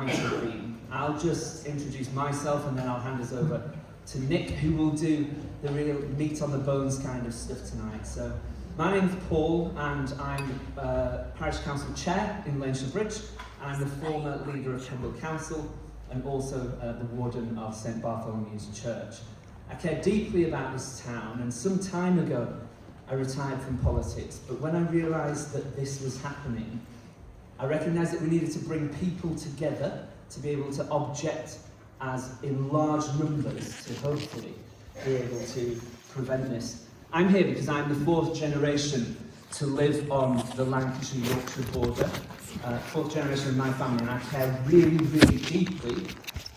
intervene. I'll just introduce myself and then I'll hand us over to Nick, who will do the real meat on the bones kind of stuff tonight. So, my name's Paul, and I'm Parish Council Chair in Laneshaw Bridge. I'm the former leader of Pendle Council and also the Warden of St Bartholomew's Church. I care deeply about this town, and some time ago I retired from politics, but when I realised that this was happening, I recognised that we needed to bring people together to be able to object as in large numbers to hopefully be able to prevent this. I'm here because I'm the fourth generation to live on the Lancashire-Yorkshire border, fourth generation of my family, and I care really, really deeply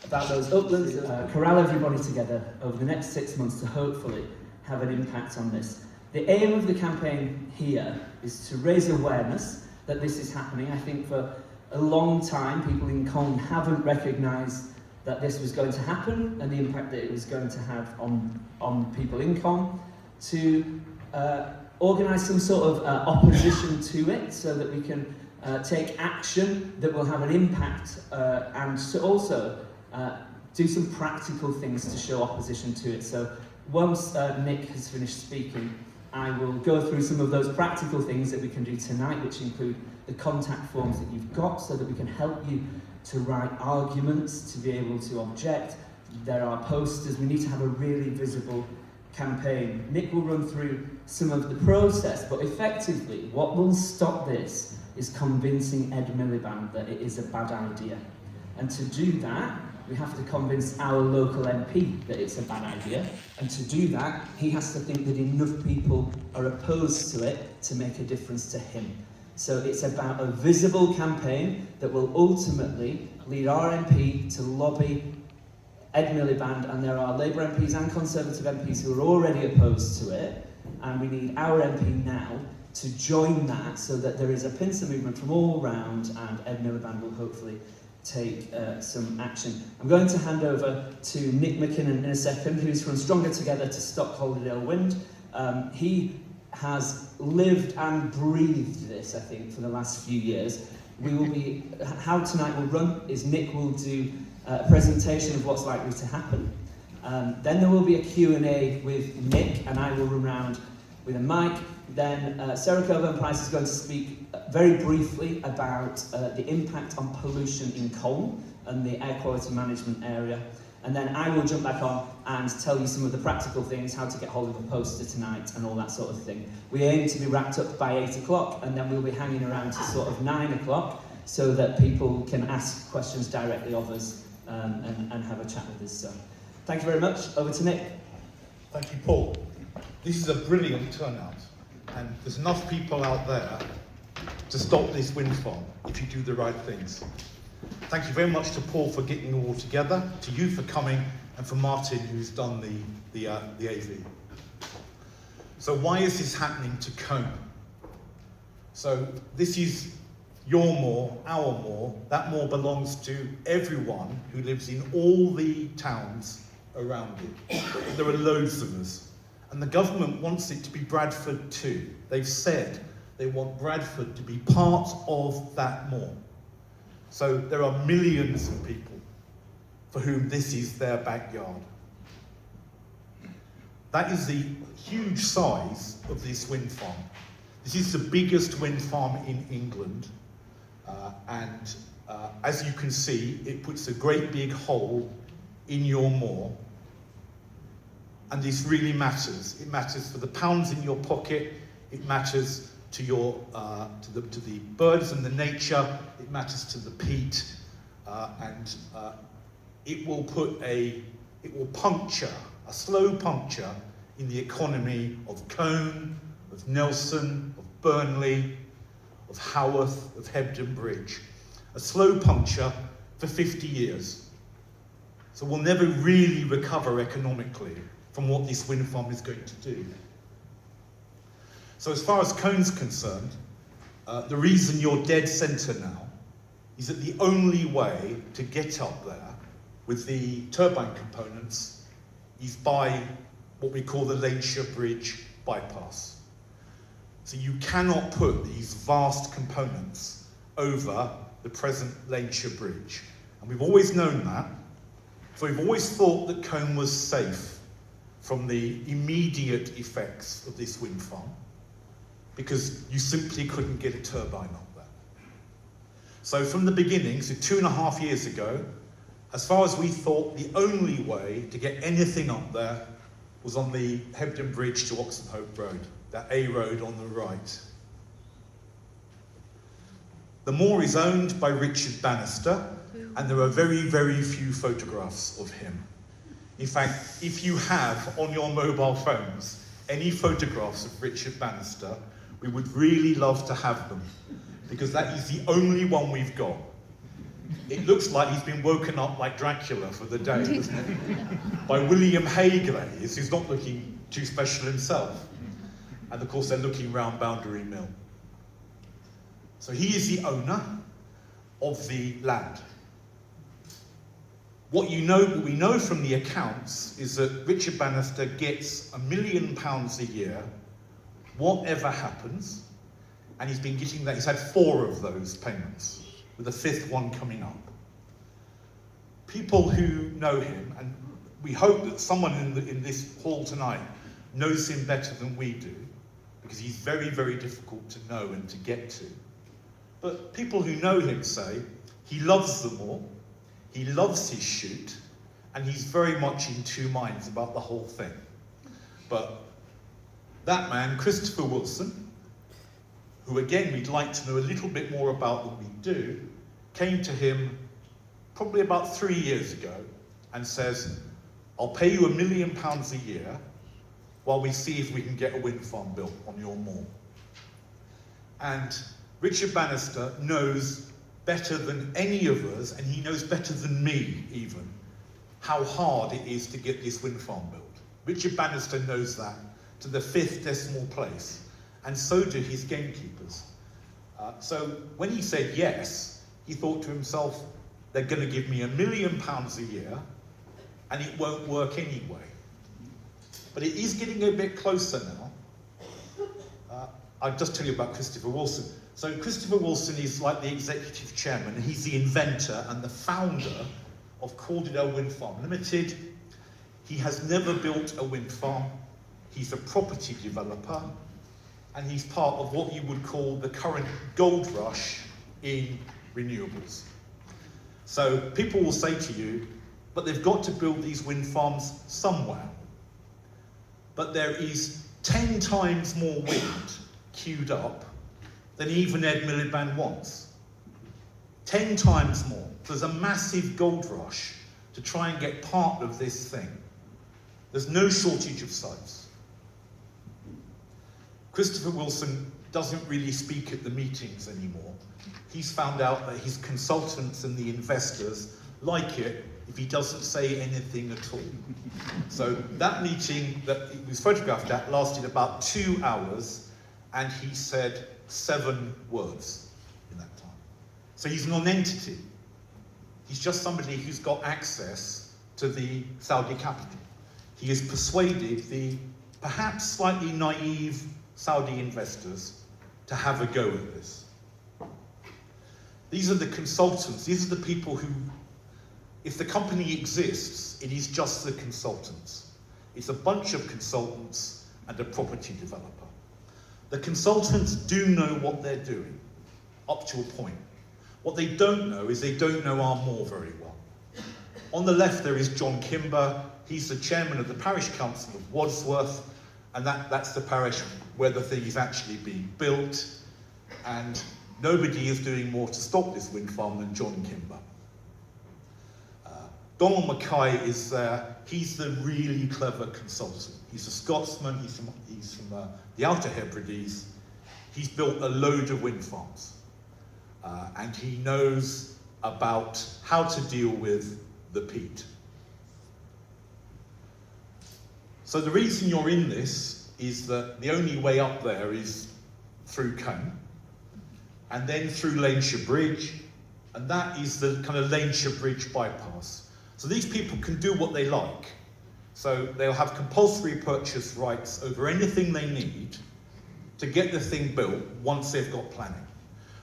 about those uplands, corral everybody together over the next 6 months to hopefully have an impact on this. The aim of the campaign here is to raise awareness that this is happening. I think for a long time people in Colne haven't recognised that this was going to happen and the impact that it was going to have on people in Colne, to organise some sort of opposition to it so that we can take action that will have an impact and to also do some practical things to show opposition to it. So once Nick has finished speaking, I will go through some of those practical things that we can do tonight, which include the contact forms that you've got so that we can help you to write arguments, to be able to object. There are posters. We need to have a really visible campaign. Nick will run through some of the process, but effectively what will stop this is convincing Ed Miliband that it is a bad idea. And to do that, we have to convince our local MP that it's a bad idea. And to do that, he has to think that enough people are opposed to it to make a difference to him. So it's about a visible campaign that will ultimately lead our MP to lobby Ed Miliband, and there are Labour MPs and Conservative MPs who are already opposed to it, and we need our MP now to join that so that there is a pincer movement from all round, and Ed Miliband will hopefully take some action. I'm going to hand over to Nick MacKinnon in a second, who's from Stronger Together to Stop Calderdale Wind. He has lived and breathed this, I think, for the last few years. We will be, how tonight will run is Nick will do a presentation of what's likely to happen. Then there will be a Q&A with Nick, and I will run around with a mic. Then Cockburn-Price is going to speak very briefly about the impact on pollution in Colne and the air quality management area. And then I will jump back on and tell you some of the practical things, how to get hold of a poster tonight and all that sort of thing. We aim to be wrapped up by 8 o'clock, and then we'll be hanging around to sort of 9 o'clock so that people can ask questions directly of us and have a chat with us. So thank you very much. Over to Nick. Thank you, Paul. This is a brilliant turnout, and there's enough people out there to stop this wind farm if you do the right things. Thank you very much to Paul for getting it all together, to you for coming, and for Martin, who's done the AV. So why is this happening to Colne? So this is your moor, our moor. That moor belongs to everyone who lives in all the towns around it. There are loads of us. And the government wants it to be Bradford too. They've said they want Bradford to be part of that moor. So there are millions of people for whom this is their backyard. That is the huge size of this wind farm. This is the biggest wind farm in England. And as you can see, it puts a great big hole in your moor. And this really matters. It matters for the pounds in your pocket. It matters to your to the birds and the nature. It matters to the peat, and it will puncture a slow puncture in the economy of Colne, of Nelson, of Burnley, of Haworth, of Hebden Bridge. A slow puncture for 50 years. So we'll never really recover economically from what this wind farm is going to do. So as far as Colne's concerned, the reason you're dead centre now is that the only way to get up there with the turbine components is by what we call the Laneshaw Bridge bypass. So you cannot put these vast components over the present Laneshaw Bridge. And we've always known that. So we've always thought that Colne was safe from the immediate effects of this wind farm, because you simply couldn't get a turbine up there. So from the beginning, so 2.5 years ago, as far as we thought, the only way to get anything up there was on the Hebden Bridge to Oxenhope Road, that A road on the right. The moor is owned by Richard Bannister, and there are very, very few photographs of him. In fact, if you have on your mobile phones any photographs of Richard Bannister, we would really love to have them, because that is the only one we've got. It looks like he's been woken up like Dracula for the day, doesn't it? By William Haygraves, who's not looking too special himself. And of course, they're looking round Boundary Mill. So he is the owner of the land. What we know from the accounts is that Richard Bannister gets £1 million a year, whatever happens, and he's been getting that. He's had 4 of those payments, with the 5th one coming up. People who know him, and we hope that someone in this hall tonight knows him better than we do, because he's very, very difficult to know and to get to. But people who know him say he loves the moor, he loves his shoot, and he's very much in 2 minds about the whole thing. But that man, Christopher Wilson, who again we'd like to know a little bit more about than we do, came to him probably about 3 years ago and says, I'll pay you £1 million a year while we see if we can get a wind farm built on your moor. And Richard Bannister knows better than any of us, and he knows better than me even, how hard it is to get this wind farm built. Richard Bannister knows that to the 5th decimal place, and so do his gamekeepers. So when he said yes, he thought to himself, they're going to give me £1 million a year, and it won't work anyway. But it is getting a bit closer now. I'll just tell you about Christopher Wilson. So Christopher Wilson is like the executive chairman, and he's the inventor and the founder of Calderdale Wind Farm Limited. He has never built a wind farm. He's a property developer, and he's part of what you would call the current gold rush in renewables. So people will say to you, but they've got to build these wind farms somewhere. But there is 10 times more wind queued up than even Ed Miliband wants. 10 times more. There's a massive gold rush to try and get part of this thing. There's no shortage of sites. Christopher Wilson doesn't really speak at the meetings anymore. He's found out that his consultants and the investors like it if he doesn't say anything at all. So that meeting that he was photographed at lasted about 2 hours, and he said 7 words in that time. So he's a non-entity. He's just somebody who's got access to the Saudi capital. He has persuaded the perhaps slightly naive Saudi investors to have a go at this. These are the consultants, these are the people who, if the company exists, it is just the consultants. It's a bunch of consultants and a property developer. The consultants do know what they're doing, up to a point. What they don't know is they don't know our moor very well. On the left there is John Kimber. He's the chairman of the Parish Council of Wadsworth, and that's the parish where the thing is actually being built, and nobody is doing more to stop this wind farm than John Kimber. Donald Mackay is there. He's the really clever consultant. He's a Scotsman. He's from the Outer Hebrides. He's built a load of wind farms, and he knows about how to deal with the peat. So the reason you're in this is that the only way up there is through Colne, and then through Laneshaw Bridge, and that is the kind of Laneshaw Bridge bypass. So these people can do what they like. So they'll have compulsory purchase rights over anything they need to get the thing built once they've got planning.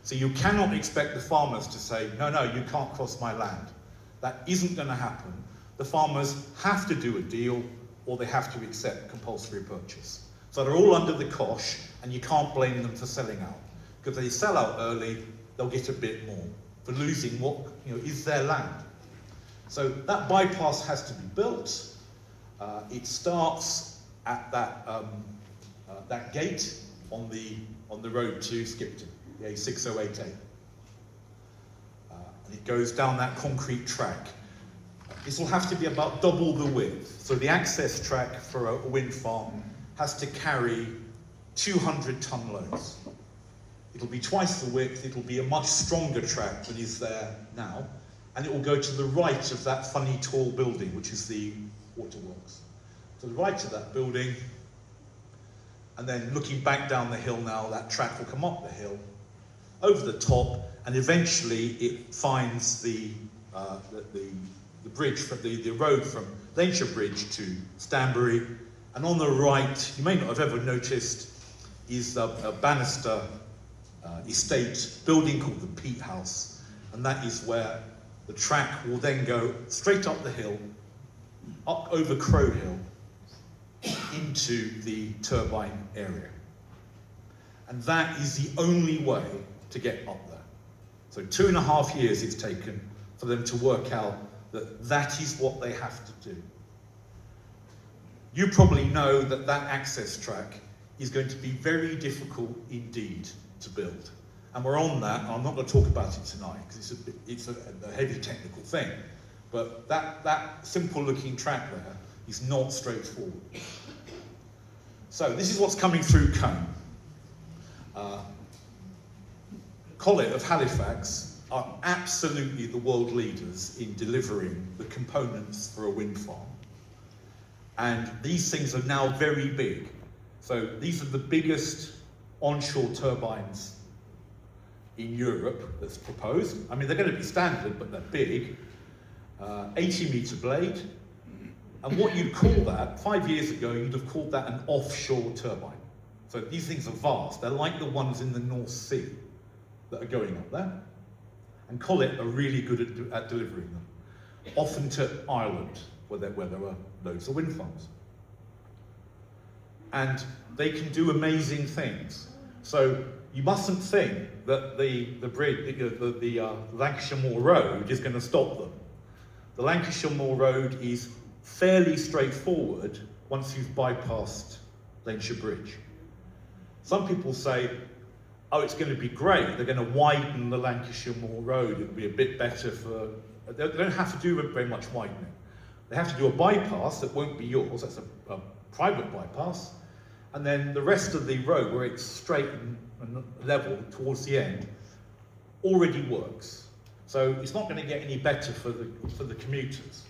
So you cannot expect the farmers to say, no, you can't cross my land. That isn't going to happen. The farmers have to do a deal, or they have to accept compulsory purchase. So they're all under the cosh, and you can't blame them for selling out. Because if they sell out early, they'll get a bit more for losing what is their land. So that bypass has to be built. It starts at that gate on the road to Skipton, the A6088. And it goes down that concrete track. This will have to be about double the width. So the access track for a wind farm has to carry 200-ton loads. It'll be twice the width, it'll be a much stronger track than is there now, and it will go to the right of that funny tall building, which is the waterworks. To the right of that building, and then looking back down the hill now, that track will come up the hill, over the top, and eventually it finds the bridge, the road from Laneshaw Bridge to Stanbury, and on the right, you may not have ever noticed, is a Bannister estate building called the Peat House, and that is where the track will then go straight up the hill, up over Crow Hill, into the turbine area. And that is the only way to get up there. So 2.5 years it's taken for them to work out that that is what they have to do. You probably know that that access track is going to be very difficult indeed to build. And we're on that, and I'm not going to talk about it tonight because it's a heavy technical thing. But that simple looking track there is not straightforward. So this is what's coming through Colne. Cllr of Halifax are absolutely the world leaders in delivering the components for a wind farm. And these things are now very big. So these are the biggest onshore turbines in Europe that's proposed. I mean, they're going to be standard, but they're big. 80-metre blade. And what you'd call that, 5 years ago, you'd have called that an offshore turbine. So these things are vast. They're like the ones in the North Sea that are going up there. And Cllr are really good at delivering them, often to Ireland, where there are loads of wind farms. And they can do amazing things. So you mustn't think that the bridge, the Lancashire Moor Road is going to stop them. The Lancashire Moor Road is fairly straightforward once you've bypassed Laneshaw Bridge. Some people say, oh, it's going to be great, they're going to widen the Lancashire Moor Road, it'll be a bit better for... They don't have to do very much widening. They have to do a bypass that won't be yours, that's a private bypass, and then the rest of the road, where it's straight and level towards the end, already works. So it's not going to get any better for the commuters.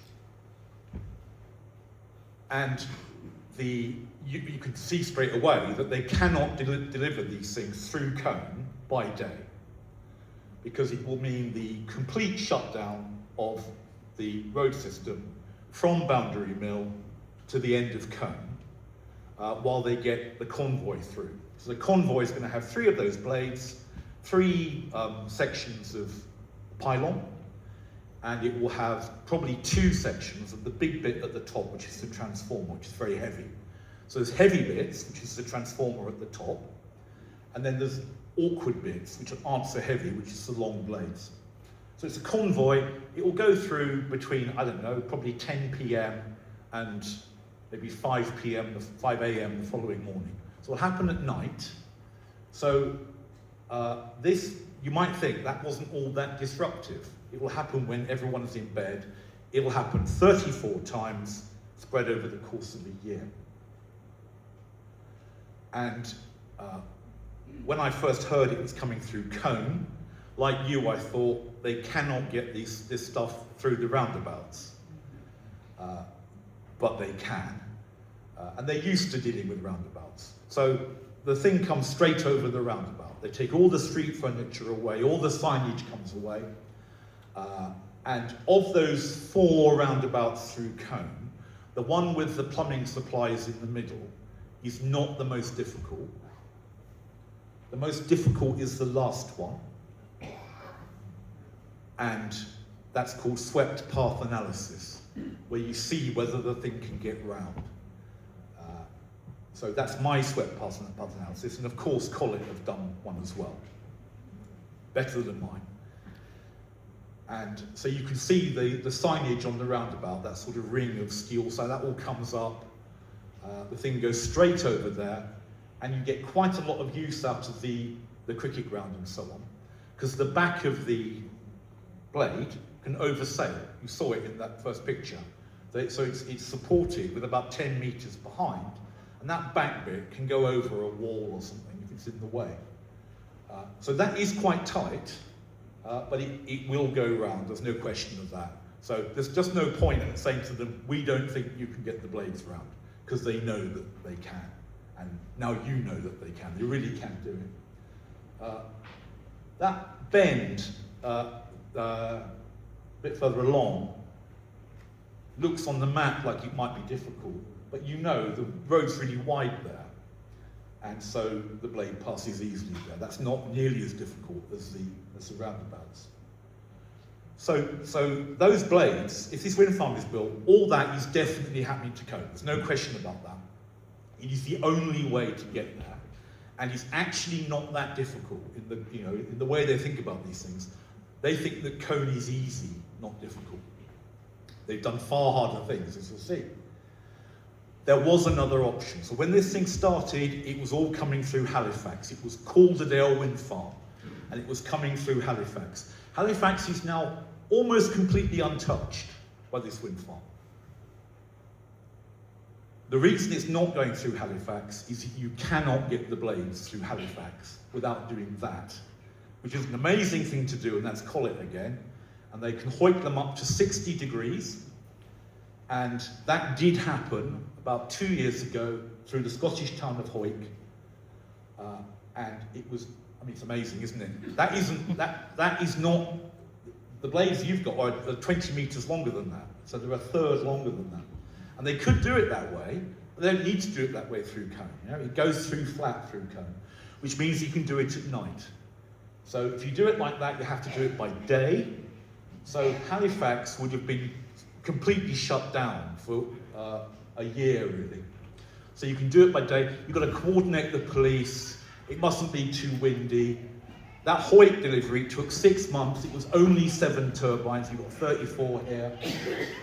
And you can see straight away that they cannot deliver these things through Colne by day, because it will mean the complete shutdown of the road system from Boundary Mill to the end of Colne, while they get the convoy through. So the convoy is going to have 3 of those blades, 3 sections of pylon, and it will have probably 2 sections of the big bit at the top, which is the transformer, which is very heavy. So there's heavy bits, which is the transformer at the top, and then there's awkward bits, which aren't so heavy, which is the long blades. So it's a convoy. It will go through between, I don't know, probably 10 p.m. and maybe 5 p.m., 5 a.m. the following morning. So it'll happen at night. So this, you might think that wasn't all that disruptive. It will happen when everyone's in bed. It will happen 34 times, spread over the course of a year. And when I first heard it was coming through Colne, like you, I thought they cannot get this stuff through the roundabouts. But they can. And they're used to dealing with roundabouts. So the thing comes straight over the roundabout. They take all the street furniture away, all the signage comes away. And of those 4 roundabouts through Colne, the one with the plumbing supplies in the middle is not the most difficult. The most difficult is the last one. And That's called swept path analysis, where you see whether the thing can get round. So that's my swept path analysis, and of course Cllr have done one as well. Better than mine. And so you can see the signage on the roundabout, that sort of ring of steel, so that all comes up. The thing goes straight over there, and you get quite a lot of use out of the cricket ground and so on, because the back of the blade can oversail. You saw it in that first picture. So it's supported with about 10 metres behind, and that back bit can go over a wall or something if it's in the way. So that is quite tight, but it will go round, there's no question of that. So there's just no point in saying to them, we don't think you can get the blades round, because they know that they can. And now you know that they can, they really can do it. That bend, a bit further along, looks on the map like it might be difficult, but you know the road's really wide there, and so the blade passes easily there. That's not nearly as difficult as the roundabouts. So those blades, if this wind farm is built, all that is definitely happening to Colne. There's no question about that. It is the only way to get there, and it's actually not that difficult in the way they think about these things. They think that Colne is easy, not difficult. They've done far harder things, as you'll see. There was another option. So when this thing started, it was all coming through Halifax. It was Calderdale Wind Farm, and it was coming through Halifax. Halifax is now almost completely untouched by this wind farm. The reason it's not going through Halifax is that you cannot get the blades through Halifax without doing that, which is an amazing thing to do, and that's Cllr again. And they can hoik them up to 60 degrees. And that did happen about 2 years ago through the Scottish town of Hoyk. And it was, I mean, it's amazing, isn't it? That is not, the blades you've got are 20 metres longer than that. So they're a third longer than that. And they could do it that way, but they don't need to do it that way through Colne. You know? It goes through flat through Colne, which means you can do it at night. So if you do it like that, you have to do it by day. So Halifax would have been completely shut down for a year, really. So you can do it by day. You've got to coordinate the police. It mustn't be too windy. That Hoyk delivery took 6 months. It was only 7 turbines. You've got 34 here.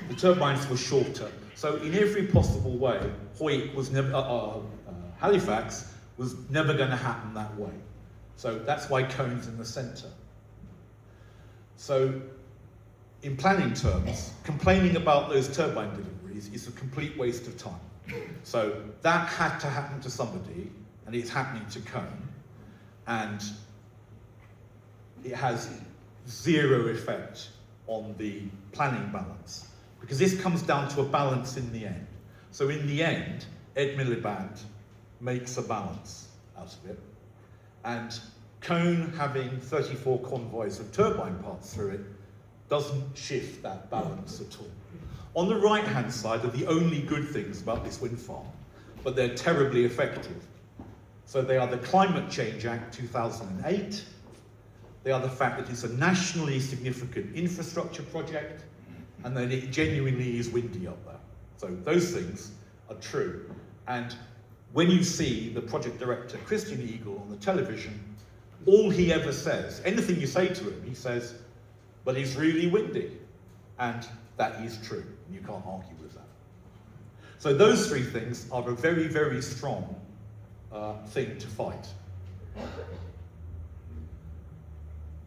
The turbines were shorter. So in every possible way, Hoyk was never, Halifax was never going to happen that way. So that's why Colne's in the centre. So in planning terms, complaining about those turbine deliveries is a complete waste of time. So that had to happen to somebody, and it's happening to Colne, and it has zero effect on the planning balance, because this comes down to a balance in the end. So in the end, Ed Miliband makes a balance out of it, and Colne having 34 convoys of turbine parts through it doesn't shift that balance at all. On the right-hand side are the only good things about this wind farm, but they're terribly effective. So they are the Climate Change Act 2008, they are the fact that it's a nationally significant infrastructure project, and that it genuinely is windy up there. So those things are true. And when you see the project director, Christian Eagle, on the television, all he ever says, anything you say to him, he says, but it's really windy. And that is true. You can't argue with that. So those three things are a very, very strong thing to fight.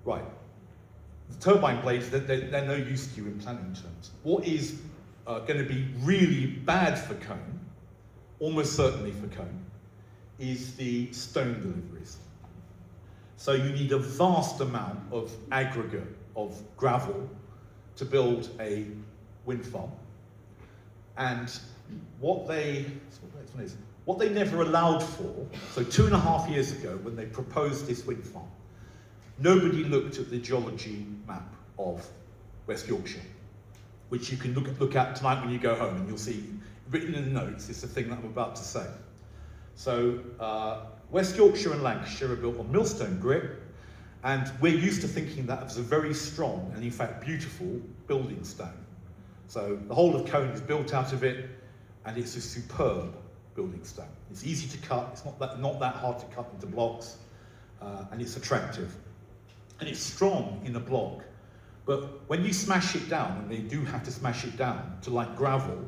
Right. The turbine blades, they're no use to you in planning terms. What is going to be really bad for Colne, almost certainly for Colne, is the stone deliveries. So you need a vast amount of aggregate, of gravel, to build a wind farm. And what they never allowed for, so 2.5 years ago when they proposed this wind farm, nobody looked at the geology map of West Yorkshire, which you can look at tonight when you go home, and you'll see written in the notes, it's the thing that I'm about to say. So West Yorkshire and Lancashire are built on millstone grit, And we're used to thinking that as a very strong and in fact beautiful building stone. So the whole of Colne is built out of it, and it's a superb building stone. It's easy to cut, it's not that hard to cut into blocks, and it's attractive. And it's strong in a block, but when you smash it down, and they do have to smash it down to like gravel,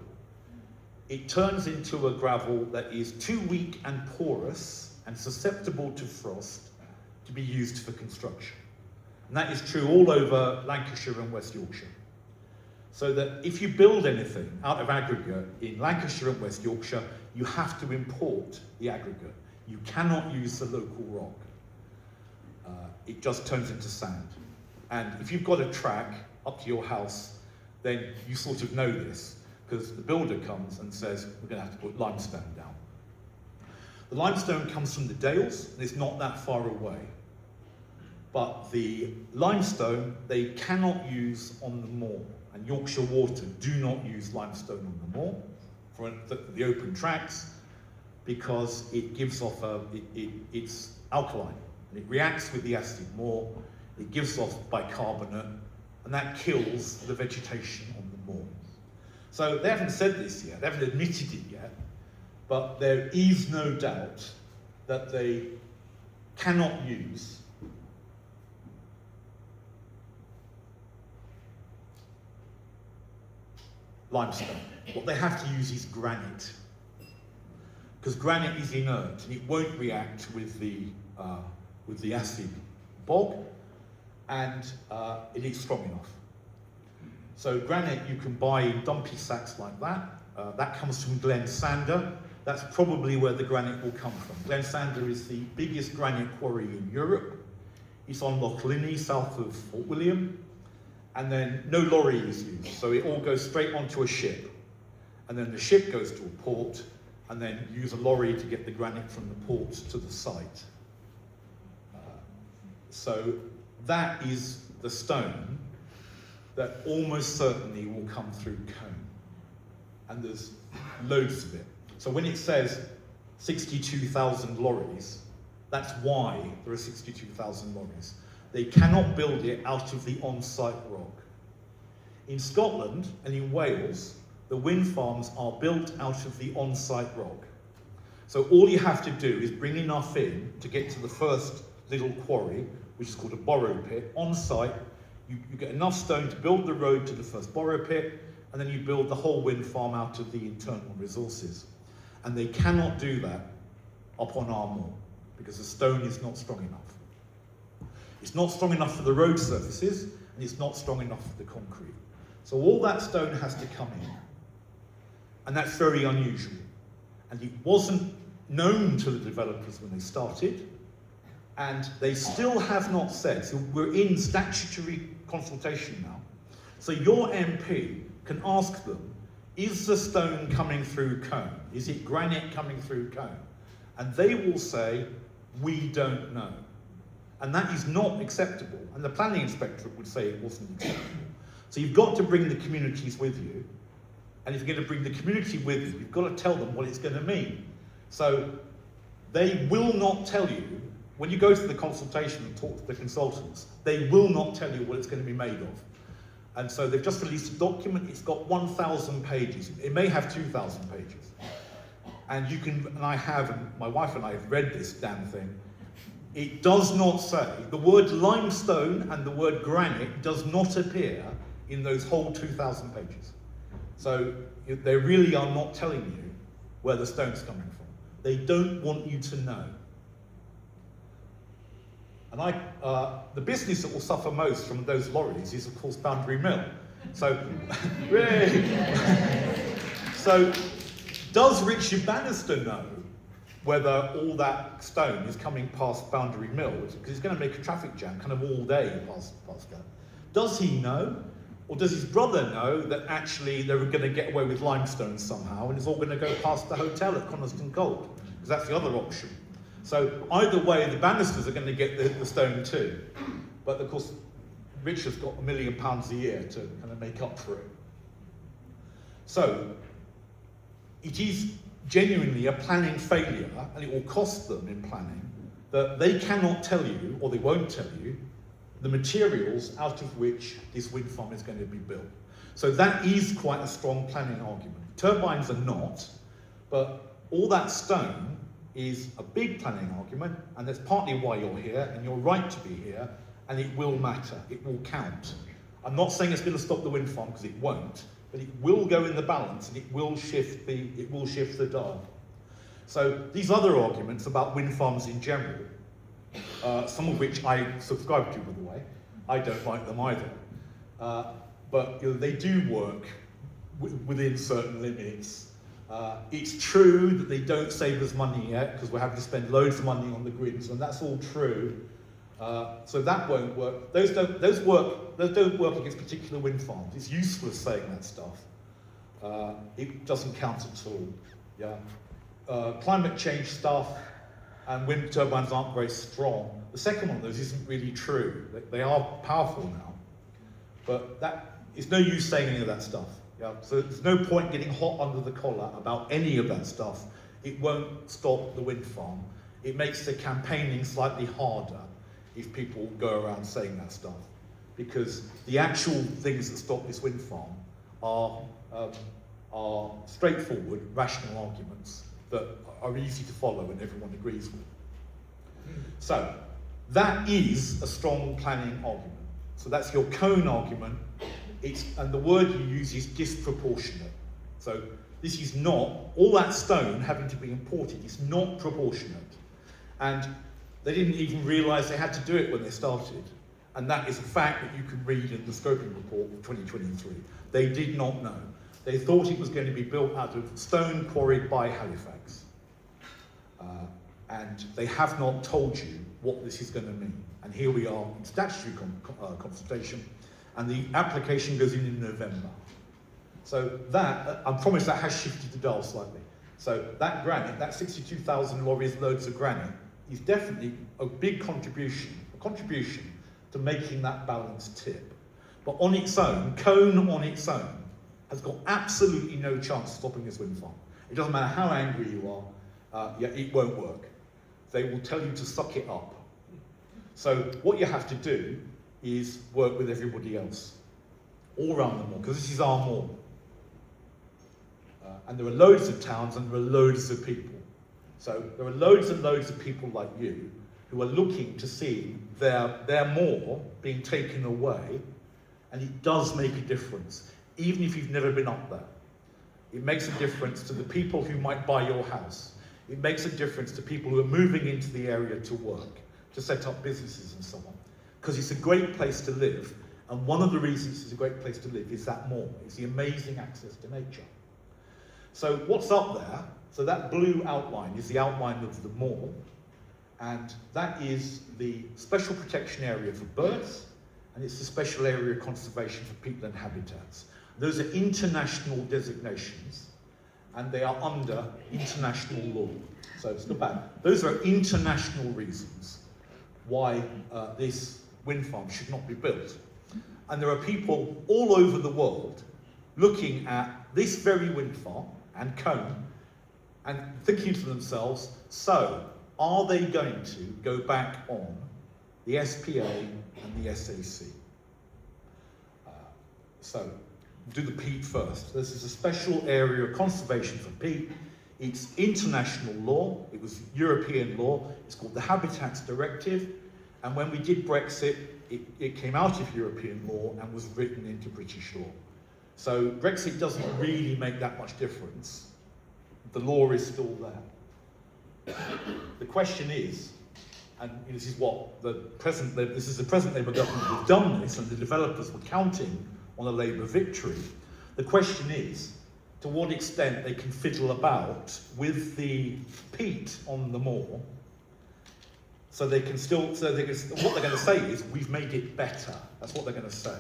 it turns into a gravel that is too weak and porous and susceptible to frost to be used for construction. And that is true all over Lancashire and West Yorkshire. So that if you build anything out of aggregate in Lancashire and West Yorkshire, you have to import the aggregate. You cannot use the local rock. It just turns into sand. And if you've got a track up to your house, then you sort of know this, because the builder comes and says, we're going to have to put limestone down. The limestone comes from the Dales, and it's not that far away. But the limestone, they cannot use on the moor. And Yorkshire Water do not use limestone on the moor for the open tracks, because it gives off it's alkaline. And it reacts with the acid more, it gives off bicarbonate, and that kills the vegetation on the moor. So they haven't said this yet, they haven't admitted it yet, but there is no doubt that they cannot use limestone. What they have to use is granite, because granite is inert and it won't react with the acid bog, and it is strong enough. So granite you can buy in dumpy sacks like that. That comes from Glen Sander. That's probably where the granite will come from. Glen Sander is the biggest granite quarry in Europe. It's on Loch Linney, south of Fort William. And then no lorry is used, so it all goes straight onto a ship. And then the ship goes to a port, and then you use a lorry to get the granite from the port to the site. So that is the stone that almost certainly will come through Colne. And there's loads of it. So when it says 62,000 lorries, that's why there are 62,000 lorries. They cannot build it out of the on-site rock. In Scotland and in Wales, the wind farms are built out of the on-site rock. So all you have to do is bring enough in to get to the first little quarry, which is called a Borough pit. On site, you get enough stone to build the road to the first Borough pit, and then you build the whole wind farm out of the internal resources. And they cannot do that up on our moor, because the stone is not strong enough. It's not strong enough for the road surfaces, and it's not strong enough for the concrete. So all that stone has to come in, and that's very unusual. And it wasn't known to the developers when they started, and they still have not said, so we're in statutory consultation now. So your MP can ask them, is the stone coming through Colne? Is it granite coming through Colne? And they will say, we don't know. And that is not acceptable. And the planning inspectorate would say it wasn't acceptable. So you've got to bring the communities with you. And if you're going to bring the community with you, you've got to tell them what it's going to mean. So they will not tell you, when you go to the consultation and talk to the consultants, they will not tell you what it's going to be made of. And so they've just released a document. It's got 1,000 pages. It may have 2,000 pages. And you can, and I have, and my wife and I have read this damn thing. It does not say, the word limestone and the word granite does not appear in those whole 2,000 pages. So they really are not telling you where the stone's coming from. They don't want you to know. And the business that will suffer most from those lorries is, of course, Boundary Mill. So, so does Richard Bannister know whether all that stone is coming past Boundary Mill? Because it's going to make a traffic jam kind of all day past that. Does he know? Or does his brother know that actually they were going to get away with limestone somehow and it's all going to go past the hotel at Coniston Gold? Because that's the other option. So either way, the Bannisters are going to get the stone too. But of course, Richard's got £1 million a year to kind of make up for it. So it is genuinely a planning failure, and it will cost them in planning that they cannot tell you, or they won't tell you, the materials out of which this wind farm is going to be built. So that is quite a strong planning argument. Turbines are not, but all that stone is a big planning argument, and that's partly why you're here, and you're right to be here, and it will matter, it will count. I'm not saying it's going to stop the wind farm, because it won't, but it will go in the balance, and it will shift the dial. So these other arguments about wind farms in general, some of which I subscribe to, by the way, I don't like them either, but they do work within certain limits. It's true that they don't save us money yet, because we're having to spend loads of money on the grids, and that's all true. So that won't work. Those don't work against particular wind farms. It's useless saying that stuff. It doesn't count at all. Yeah. Climate change stuff and wind turbines aren't very strong. The second one of those isn't really true. They are powerful now, but it's no use saying any of that stuff. Yeah? So there's no point getting hot under the collar about any of that stuff. It won't stop the wind farm. It makes the campaigning slightly harder if people go around saying that stuff, because the actual things that stop this wind farm are straightforward, rational arguments that are easy to follow and everyone agrees with. So that is a strong planning argument. So that's your Colne argument. And the word you use is disproportionate. So this is not, all that stone having to be imported is not proportionate. And they didn't even realise they had to do it when they started. And that is a fact that you can read in the scoping report of 2023. They did not know. They thought it was going to be built out of stone quarried by Halifax. And they have not told you what this is going to mean. And here we are in statutory consultation, and the application goes in November. So that, I promise that has shifted the dial slightly. So that granite, that 62,000 lorries loads of granite, is definitely a big contribution to making that balance tip. But on its own, Colne on its own, has got absolutely no chance of stopping this wind farm. It doesn't matter how angry you are, it won't work. They will tell you to suck it up. So what you have to do is work with everybody else, all around the moor, because this is our moor. And there are loads of towns and there are loads of people. So there are loads and loads of people like you who are looking to see their moor being taken away, and it does make a difference, even if you've never been up there. It makes a difference to the people who might buy your house. It makes a difference to people who are moving into the area to work, to set up businesses and so on. Because it's a great place to live, and one of the reasons it's a great place to live is that moor. It's the amazing access to nature. So what's up there? So that blue outline is the outline of the moor, and that is the special protection area for birds, and it's the special area of conservation for peatland habitats. Those are international designations, and they are under international law. So it's not bad. Those are international reasons why this wind farm should not be built. And there are people all over the world looking at this very wind farm and Colne and thinking to themselves, so are they going to go back on the SPA and the SAC? So do the peat first. This is a special area of conservation for peat. It's international law. It was European law. It's called the Habitats Directive. And when we did Brexit, it came out of European law and was written into British law. So Brexit doesn't really make that much difference. The law is still there. The question is, and this is what the present Labour government has done this, and the developers were counting on a Labour victory. The question is, to what extent they can fiddle about with the peat on the moor, so they can what they're going to say is, we've made it better. That's what they're going to say.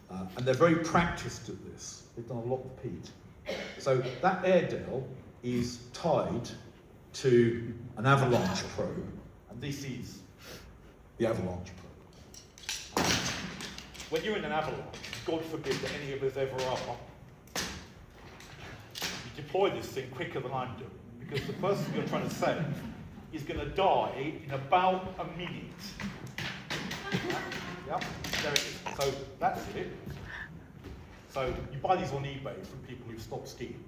And they're very practiced at this. They've done a lot of peat. So that Airedale is tied to an avalanche probe, and this is the avalanche probe. When you're in an avalanche, God forbid that any of us ever are, you deploy this thing quicker than I'm doing, because the person you're trying to save is going to die in about a minute. Yeah, there it is. So that's it. So you buy these on eBay from people who've stopped skiing.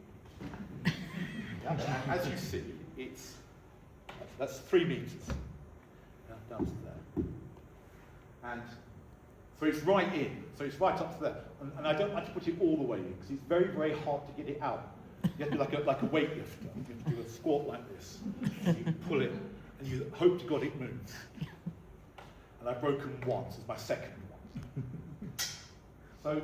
Yeah, as you see, that's 3 meters down to there. And so it's right in, so it's right up to there. And I don't like to put it all the way in, because it's very, very hard to get it out. You have to be like a weightlifter. You have to do a squat like this. You pull it, and you hope to God it moves. And I've broken once, it's my second one. So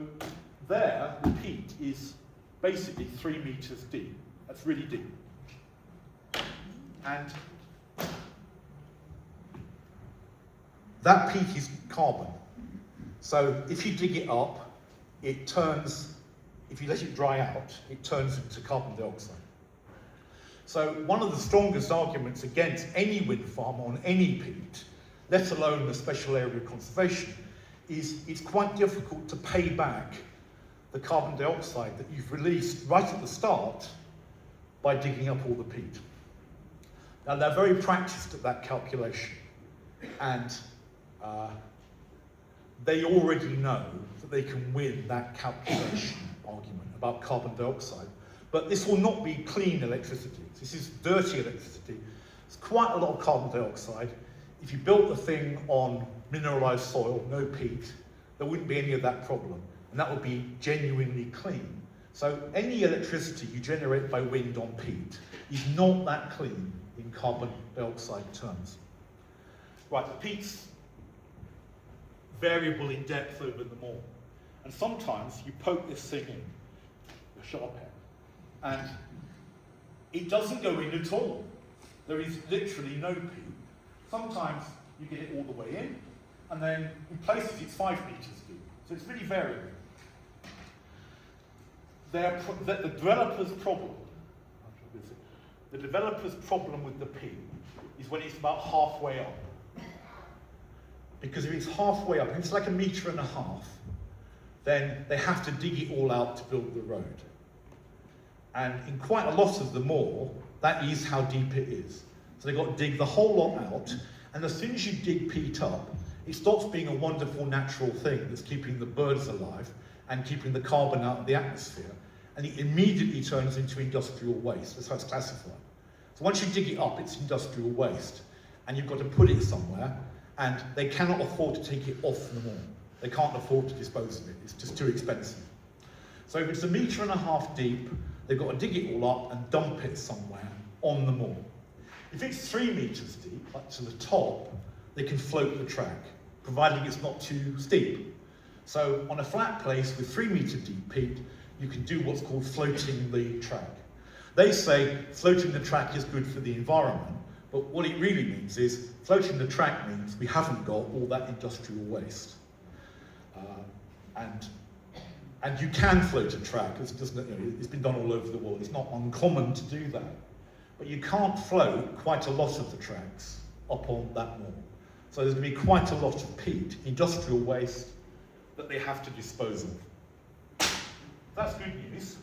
there, the peat is basically 3 meters deep. That's really deep. And that peat is carbon. So if you dig it up, it turns, if you let it dry out, it turns into carbon dioxide. So one of the strongest arguments against any wind farm on any peat, let alone the special area conservation, is it's quite difficult to pay back the carbon dioxide that you've released right at the start by digging up all the peat. Now they're very practiced at that calculation, and they already know that they can win that calculation argument about carbon dioxide. But this will not be clean electricity. This is dirty electricity. It's quite a lot of carbon dioxide. If you built the thing on mineralized soil, no peat, there wouldn't be any of that problem. And that would be genuinely clean. So any electricity you generate by wind on peat is not that clean in carbon dioxide terms. Right, the peat's variable in depth over the moor. And sometimes you poke this thing in, a sharp end, and it doesn't go in at all. There is literally no peat. Sometimes you get it all the way in, and then in places it's 5 meters deep. So it's really variable. The developer's problem with the peat is when it's about halfway up. Because if it's halfway up, if it's like 1.5 meters, then they have to dig it all out to build the road. And in quite a lot of the moor, that is how deep it is. So they've got to dig the whole lot out, and as soon as you dig peat up, it stops being a wonderful natural thing that's keeping the birds alive and keeping the carbon out of the atmosphere, and it immediately turns into industrial waste. That's how it's classified. So once you dig it up, it's industrial waste, and you've got to put it somewhere, and they cannot afford to take it off the moor. They can't afford to dispose of it. It's just too expensive. So if it's 1.5 meters deep, they've got to dig it all up and dump it somewhere on the moor. If it's 3 meters deep, up to the top, they can float the track, providing it's not too steep. So on a flat place with 3 meter deep peat, you can do what's called floating the track. They say floating the track is good for the environment, but what it really means is floating the track means we haven't got all that industrial waste. And you can float a track. It's been done all over the world. It's not uncommon to do that. But you can't float quite a lot of the tracks up on that moor. So there's going to be quite a lot of peat, industrial waste, that they have to dispose of. That's good news.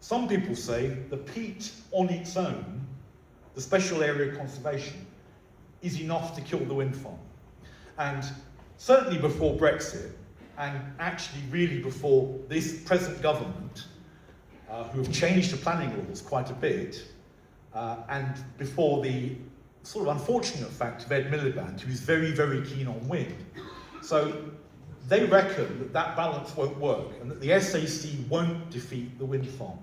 Some people say the peat on its own, the special area conservation, is enough to kill the wind farm. And certainly before Brexit, and actually really before this present government, who have changed the planning laws quite a bit, and before the sort of unfortunate fact of Ed Miliband, who is very, very keen on wind. So they reckon that that balance won't work, and that the SAC won't defeat the wind farm.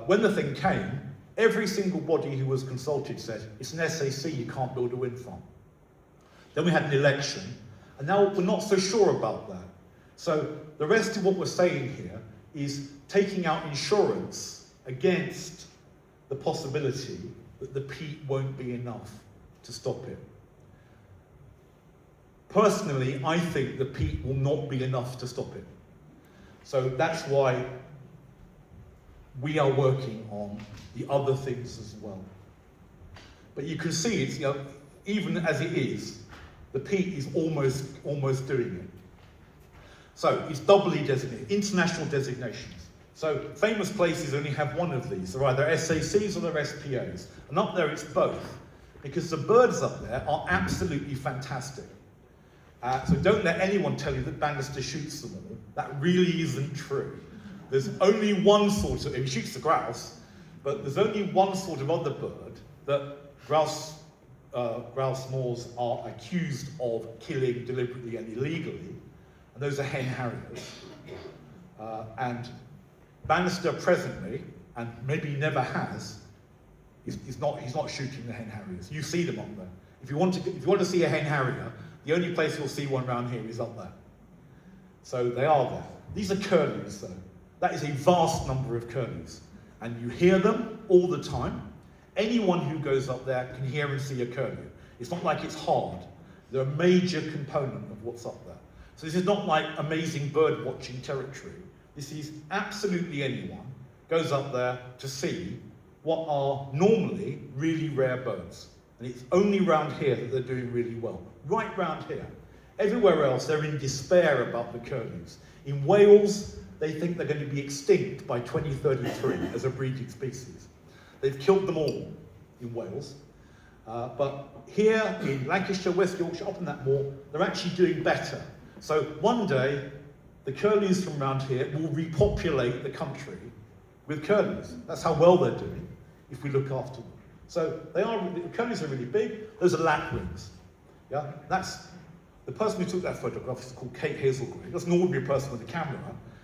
When the thing came, every single body who was consulted said, it's an SAC, you can't build a wind farm. Then we had an election, and now we're not so sure about that. So the rest of what we're saying here is taking out insurance against the possibility that the peat won't be enough to stop it. Personally, I think the peat will not be enough to stop it. So that's why we are working on the other things as well. But you can see it's, even as it is, the peat is almost doing it. So it's doubly designated, international designations. So famous places only have one of these. They're either SACs or they're SPAs. And up there it's both, because the birds up there are absolutely fantastic. So don't let anyone tell you that Bannister shoots them all. That really isn't true. There's only one sort of, he shoots the grouse, but there's only one sort of other bird that grouse moors are accused of killing deliberately and illegally, and those are hen harriers. And Bannister presently, and maybe never has, he's not shooting the hen harriers. You see them up there. If you want to see a hen harrier, the only place you'll see one around here is up there. So they are there. These are curlews, though. That is a vast number of curlews, and you hear them all the time. Anyone who goes up there can hear and see a curlew. It's not like it's hard. They're a major component of what's up there. So this is not like amazing bird watching territory. This is absolutely anyone goes up there to see what are normally really rare birds. And it's only round here that they're doing really well. Right round here. Everywhere else, they're in despair about the curlews. In Wales, they think they're going to be extinct by 2033 as a breeding species. They've killed them all in Wales. But here in Lancashire, West Yorkshire, up in that moor, they're actually doing better. So one day, the curlews from around here will repopulate the country with curlews. That's how well they're doing, if we look after them. So the curlews are really big. Those are lapwings. Yeah, that's the person who took that photograph is called Kate Hazelgrave. That's an ordinary person with a camera.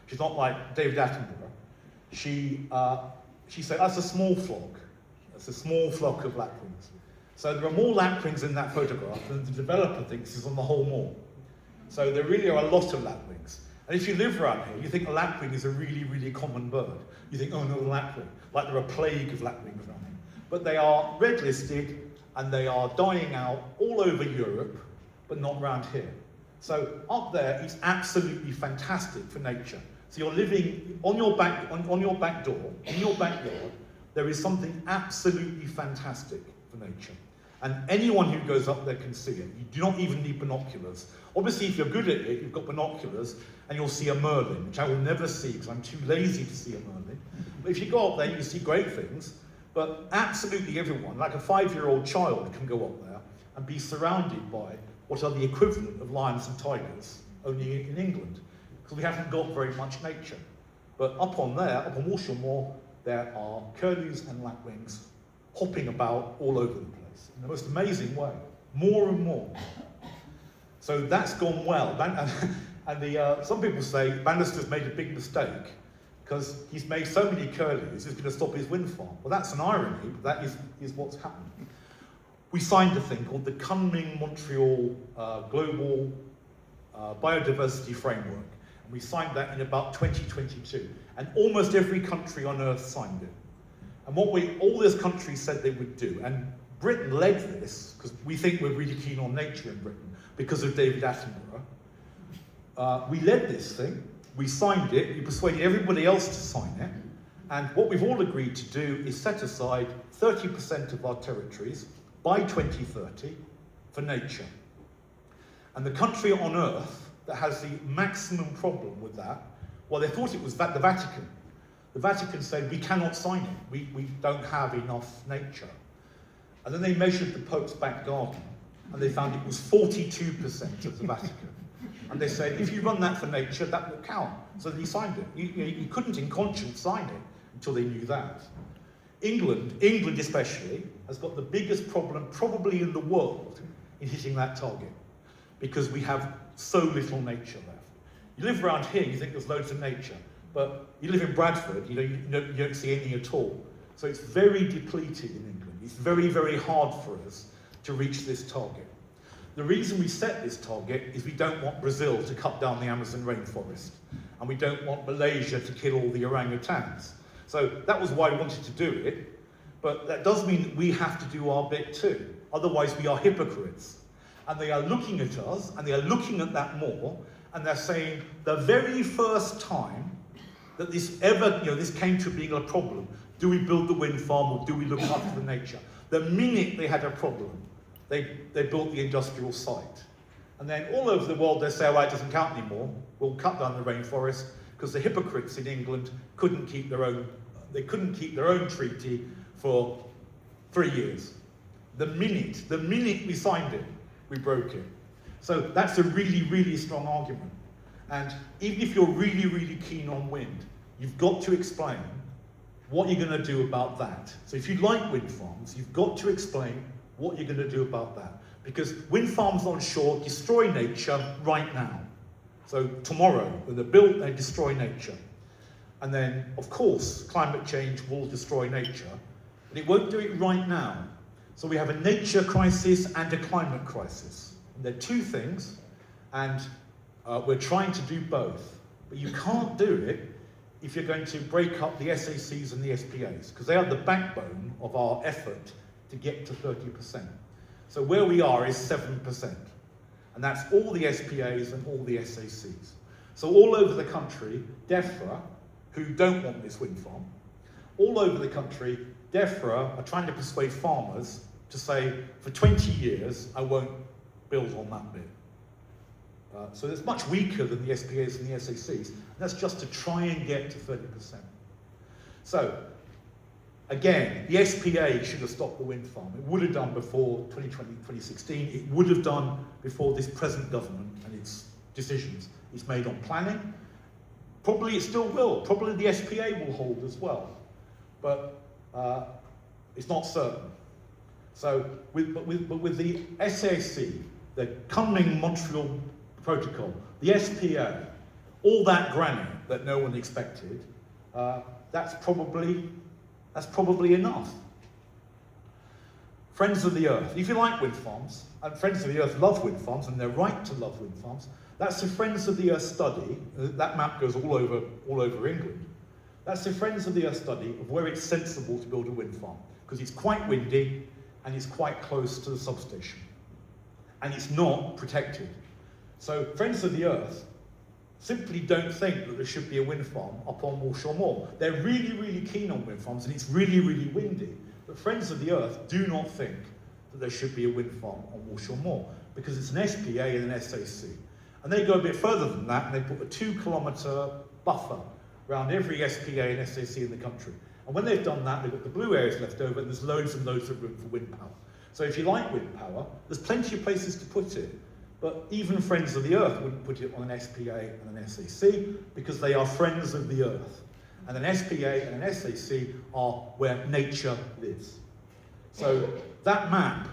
She's not like David Attenborough. She said that's a small flock. That's a small flock of lapwings. So there are more lapwings in that photograph than the developer thinks is on the whole moor. So there really are a lot of lapwings. And if you live around here, you think a lapwing is a really, really common bird. You think, oh no, a lapwing. Like there are a plague of lapwings around here. But they are red listed and they are dying out all over Europe, but not around here. So up there, it's absolutely fantastic for nature. So you're living on your back door, in your backyard, there is something absolutely fantastic for nature. And anyone who goes up there can see it. You do not even need binoculars. Obviously, if you're good at it, you've got binoculars, and you'll see a merlin, which I will never see because I'm too lazy to see a merlin. But if you go up there, you can see great things. But absolutely everyone, like a 5-year-old child, can go up there and be surrounded by what are the equivalent of lions and tigers, only in England, because we haven't got very much nature. But up on Walsham Moor, there are curlews and lapwings hopping about all over the place in the most amazing way, more and more. So that's gone well. And some people say Bannister's made a big mistake because he's made so many curlews, he's going to stop his wind farm. Well, that's an irony, but that is what's happened. We signed a thing called the Kunming-Montreal Global Biodiversity Framework. And we signed that in about 2022. And almost every country on Earth signed it. And what all those countries said they would do, and Britain led this, because we think we're really keen on nature in Britain, because of David Attenborough. We led this thing, we signed it, we persuaded everybody else to sign it, and what we've all agreed to do is set aside 30% of our territories by 2030 for nature. And the country on Earth that has the maximum problem with that, well, they thought it was the Vatican. The Vatican said, we cannot sign it, we don't have enough nature. And then they measured the Pope's back garden, and they found it was 42% of the Vatican. And they said, if you run that for nature, that will count. So he signed it. You couldn't in conscience sign it until they knew that. England especially, has got the biggest problem probably in the world in hitting that target, because we have so little nature left. You live around here, you think there's loads of nature, but you live in Bradford, you don't see any at all. So it's very depleted in England. It's very, very hard for us to reach this target. The reason we set this target is we don't want Brazil to cut down the Amazon rainforest, and we don't want Malaysia to kill all the orangutans. So that was why we wanted to do it, but that does mean that we have to do our bit too. Otherwise we are hypocrites. And they are looking at us, and they are looking at that moor, and they're saying the very first time that this came to being a problem, do we build the wind farm or do we look after the nature? The minute they had a problem, they built the industrial site. And then all over the world they say, well, it doesn't count anymore. We'll cut down the rainforest because the hypocrites in England couldn't keep their own treaty for 3 years. The minute we signed it, we broke it. So that's a really, really strong argument. And even if you're really, really keen on wind, you've got to explain what you're going to do about that. So if you like wind farms, you've got to explain what you're going to do about that. Because wind farms on shore destroy nature right now. So tomorrow, when they're built, they destroy nature. And then, of course, climate change will destroy nature, but it won't do it right now. So we have a nature crisis and a climate crisis. And they're two things, and we're trying to do both. But you can't do it if you're going to break up the SACs and the SPAs, because they are the backbone of our effort to get to 30%. So where we are is 7%. And that's all the SPAs and all the SACs. So all over the country, DEFRA, who don't want this wind farm, all over the country, DEFRA are trying to persuade farmers to say, for 20 years, I won't build on that bit. So it's much weaker than the SPAs and the SACs. And that's just to try and get to 30%. So, again, the SPA should have stopped the wind farm. It would have done before 2020, 2016. It would have done before this present government and its decisions it's made on planning. Probably it still will. Probably the SPA will hold as well. But it's not certain. So, with the SAC, the Kunming-Montreal Protocol, the SPA, all that granite that no one expected, that's probably enough. Friends of the Earth. If you like wind farms, and Friends of the Earth love wind farms, and they're right to love wind farms, that's the Friends of the Earth study. That map goes all over England. That's the Friends of the Earth study of where it's sensible to build a wind farm, because it's quite windy and it's quite close to the substation, and it's not protected. So Friends of the Earth simply don't think that there should be a wind farm up on Walshaw Moor. They're really, really keen on wind farms, and it's really, really windy. But Friends of the Earth do not think that there should be a wind farm on Walshaw Moor, because it's an SPA and an SAC. And they go a bit further than that, and they put a 2-kilometre buffer around every SPA and SAC in the country. And when they've done that, they've got the blue areas left over, and there's loads and loads of room for wind power. So if you like wind power, there's plenty of places to put it. But even Friends of the Earth wouldn't put it on an SPA and an SAC, because they are friends of the Earth. And an SPA and an SAC are where nature lives. So that map,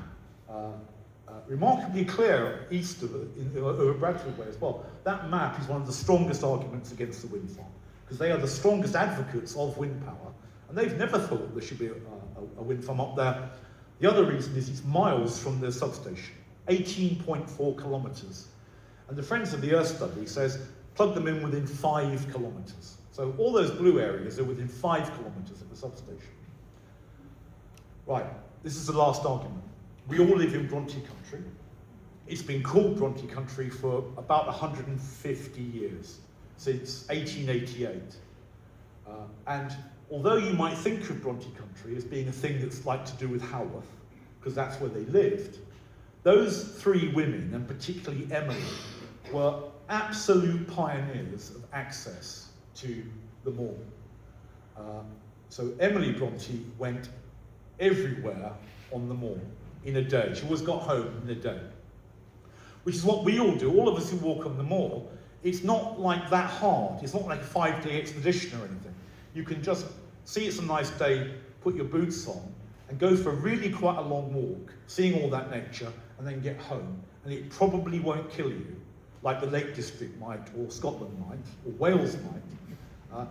remarkably clear east of over Bradford Way as well, that map is one of the strongest arguments against the wind farm, because they are the strongest advocates of wind power, and they've never thought there should be a wind farm up there. The other reason is it's miles from the substation. 18.4 kilometres. And the Friends of the Earth study says plug them in within 5 kilometres. So all those blue areas are within 5 kilometres of the substation. Right, this is the last argument. We all live in Bronte country. It's been called Bronte country for about 150 years, since 1888. And although you might think of Bronte country as being a thing that's like to do with Haworth, because that's where they lived, those 3 women, and particularly Emily, were absolute pioneers of access to the moor. So Emily Bronte went everywhere on the moor in a day. She always got home in a day, which is what we all do. All of us who walk on the moor, it's not like that hard. It's not like a 5-day expedition or anything. You can just see it's a nice day, put your boots on, and go for really quite a long walk, seeing all that nature, and then get home. And it probably won't kill you, like the Lake District might, or Scotland might, or Wales might.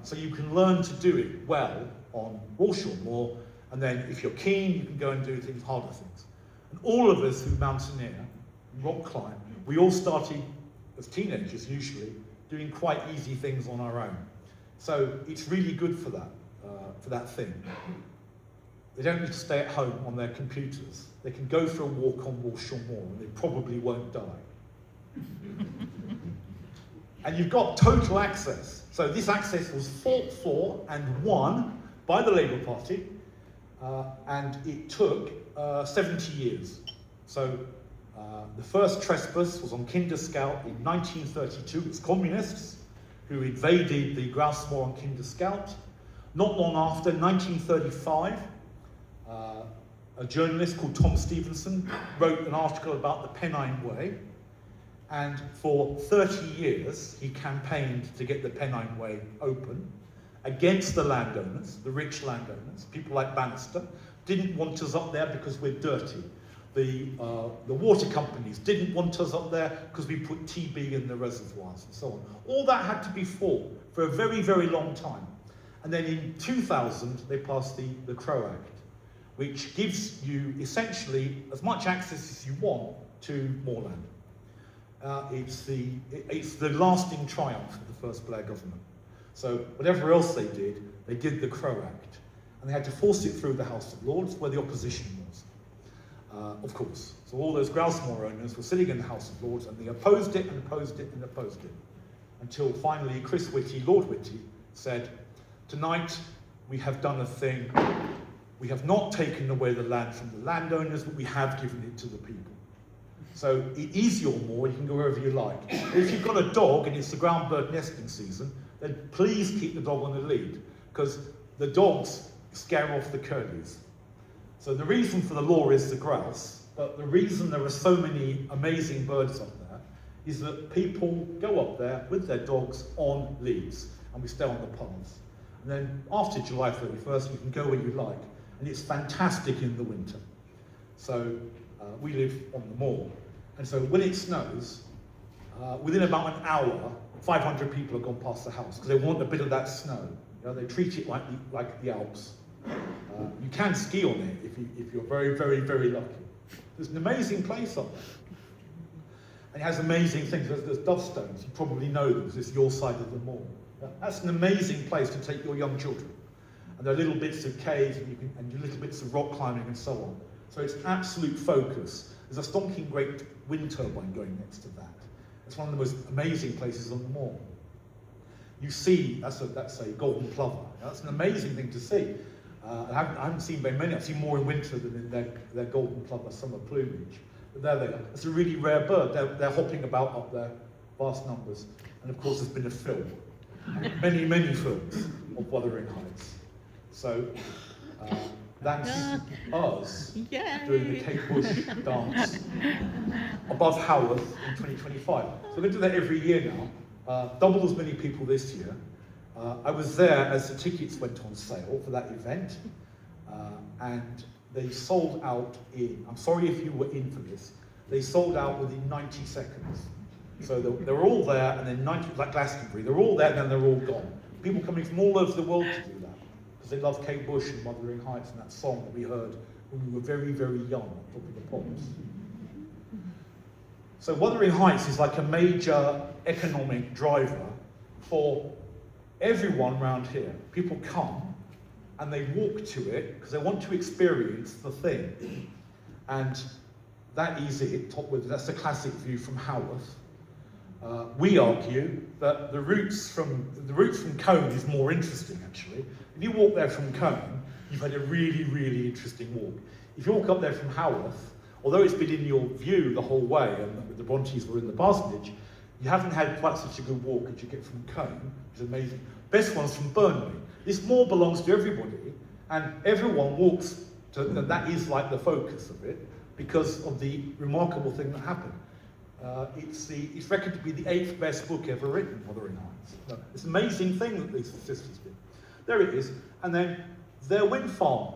So you can learn to do it well on Walshaw Moor, and then if you're keen, you can go and do things, harder things. And all of us who mountaineer, rock climb, we all started, as teenagers usually, doing quite easy things on our own. So it's really good for that thing. They don't need to stay at home on their computers. They can go for a walk on Walshaw Moor, and they probably won't die. And you've got total access. So this access was fought for and won by the Labour Party, and it took 70 years. So the first trespass was on Kinderscout in 1932. It's communists who invaded the grouse moor on Kinder Scout. Not long after, 1935, a journalist called Tom Stevenson wrote an article about the Pennine Way, and for 30 years he campaigned to get the Pennine Way open against the landowners, the rich landowners. People like Bannister didn't want us up there because we're dirty. The water companies didn't want us up there because we put TB in the reservoirs and so on. All that had to be fought for a very, very long time. And then in 2000, they passed the Cllr Act, which gives you essentially as much access as you want to moorland. It's the lasting triumph of the first Blair government. So whatever else they did the Cllr Act. And they had to force it through the House of Lords, where the opposition was, of course. So all those grouse moor owners were sitting in the House of Lords, and they opposed it and opposed it and opposed it. Until finally Chris Whitty, Lord Whitty, said, "Tonight we have done a thing. We have not taken away the land from the landowners, but we have given it to the people. So it is your moor, you can go wherever you like. If you've got a dog and it's the ground bird nesting season, then please keep the dog on the lead, because the dogs scare off the curlews." So the reason for the law is the grouse, but the reason there are so many amazing birds up there is that people go up there with their dogs on leads, and we stay on the paths. And then after July 31st, you can go where you like, and it's fantastic in the winter. So we live on the moor, and so when it snows, within about an hour, 500 people have gone past the house because they want a bit of that snow. You know, they treat it like the Alps. You can ski on it if you're very, very, very lucky. There's an amazing place up there. And it has amazing things. There's dove stones. You probably know them because it's your side of the moor. That's an amazing place to take your young children. And there are little bits of caves and little bits of rock climbing and so on. So it's absolute focus. There's a stonking great wind turbine going next to that. It's one of the most amazing places on the moor. You see, that's a golden plover. That's an amazing thing to see. I haven't seen very many. I've seen more in winter than in their golden plover summer plumage. But there they are. It's a really rare bird. They're hopping about up there, vast numbers. And of course, there's been a film, many, many films of Wuthering Heights. So that's us doing the Kate Bush dance above Haworth in 2025. So we're going to do that every year now. Double as many people this year. I was there as the tickets went on sale for that event, and they sold out I'm sorry if you were in for this, they sold out within 90 seconds. So they were all there, and then 90, like Glastonbury, they're all there and then they're all gone. People coming from all over the world to do that, because they love Kate Bush and Wuthering Heights and that song that we heard when we were very, very young on top of the pops. So Wuthering Heights is like a major economic driver for everyone around here. People come and they walk to it because they want to experience the thing. And that is it, that's the classic view from Haworth. We argue that the routes from Colne is more interesting, actually. If you walk there from Colne, you've had a really, really interesting walk. If you walk up there from Haworth, although it's been in your view the whole way, and the Brontes were in the parsonage, you haven't had quite such a good walk as you get from Colne, which is amazing. Best one's from Burnley. This moor belongs to everybody, and everyone walks to, and that is like the focus of it, because of the remarkable thing that happened. It's reckoned to be the 8th best book ever written, Wuthering Heights. It's an amazing thing that these sisters did. There it is, and then their wind farm.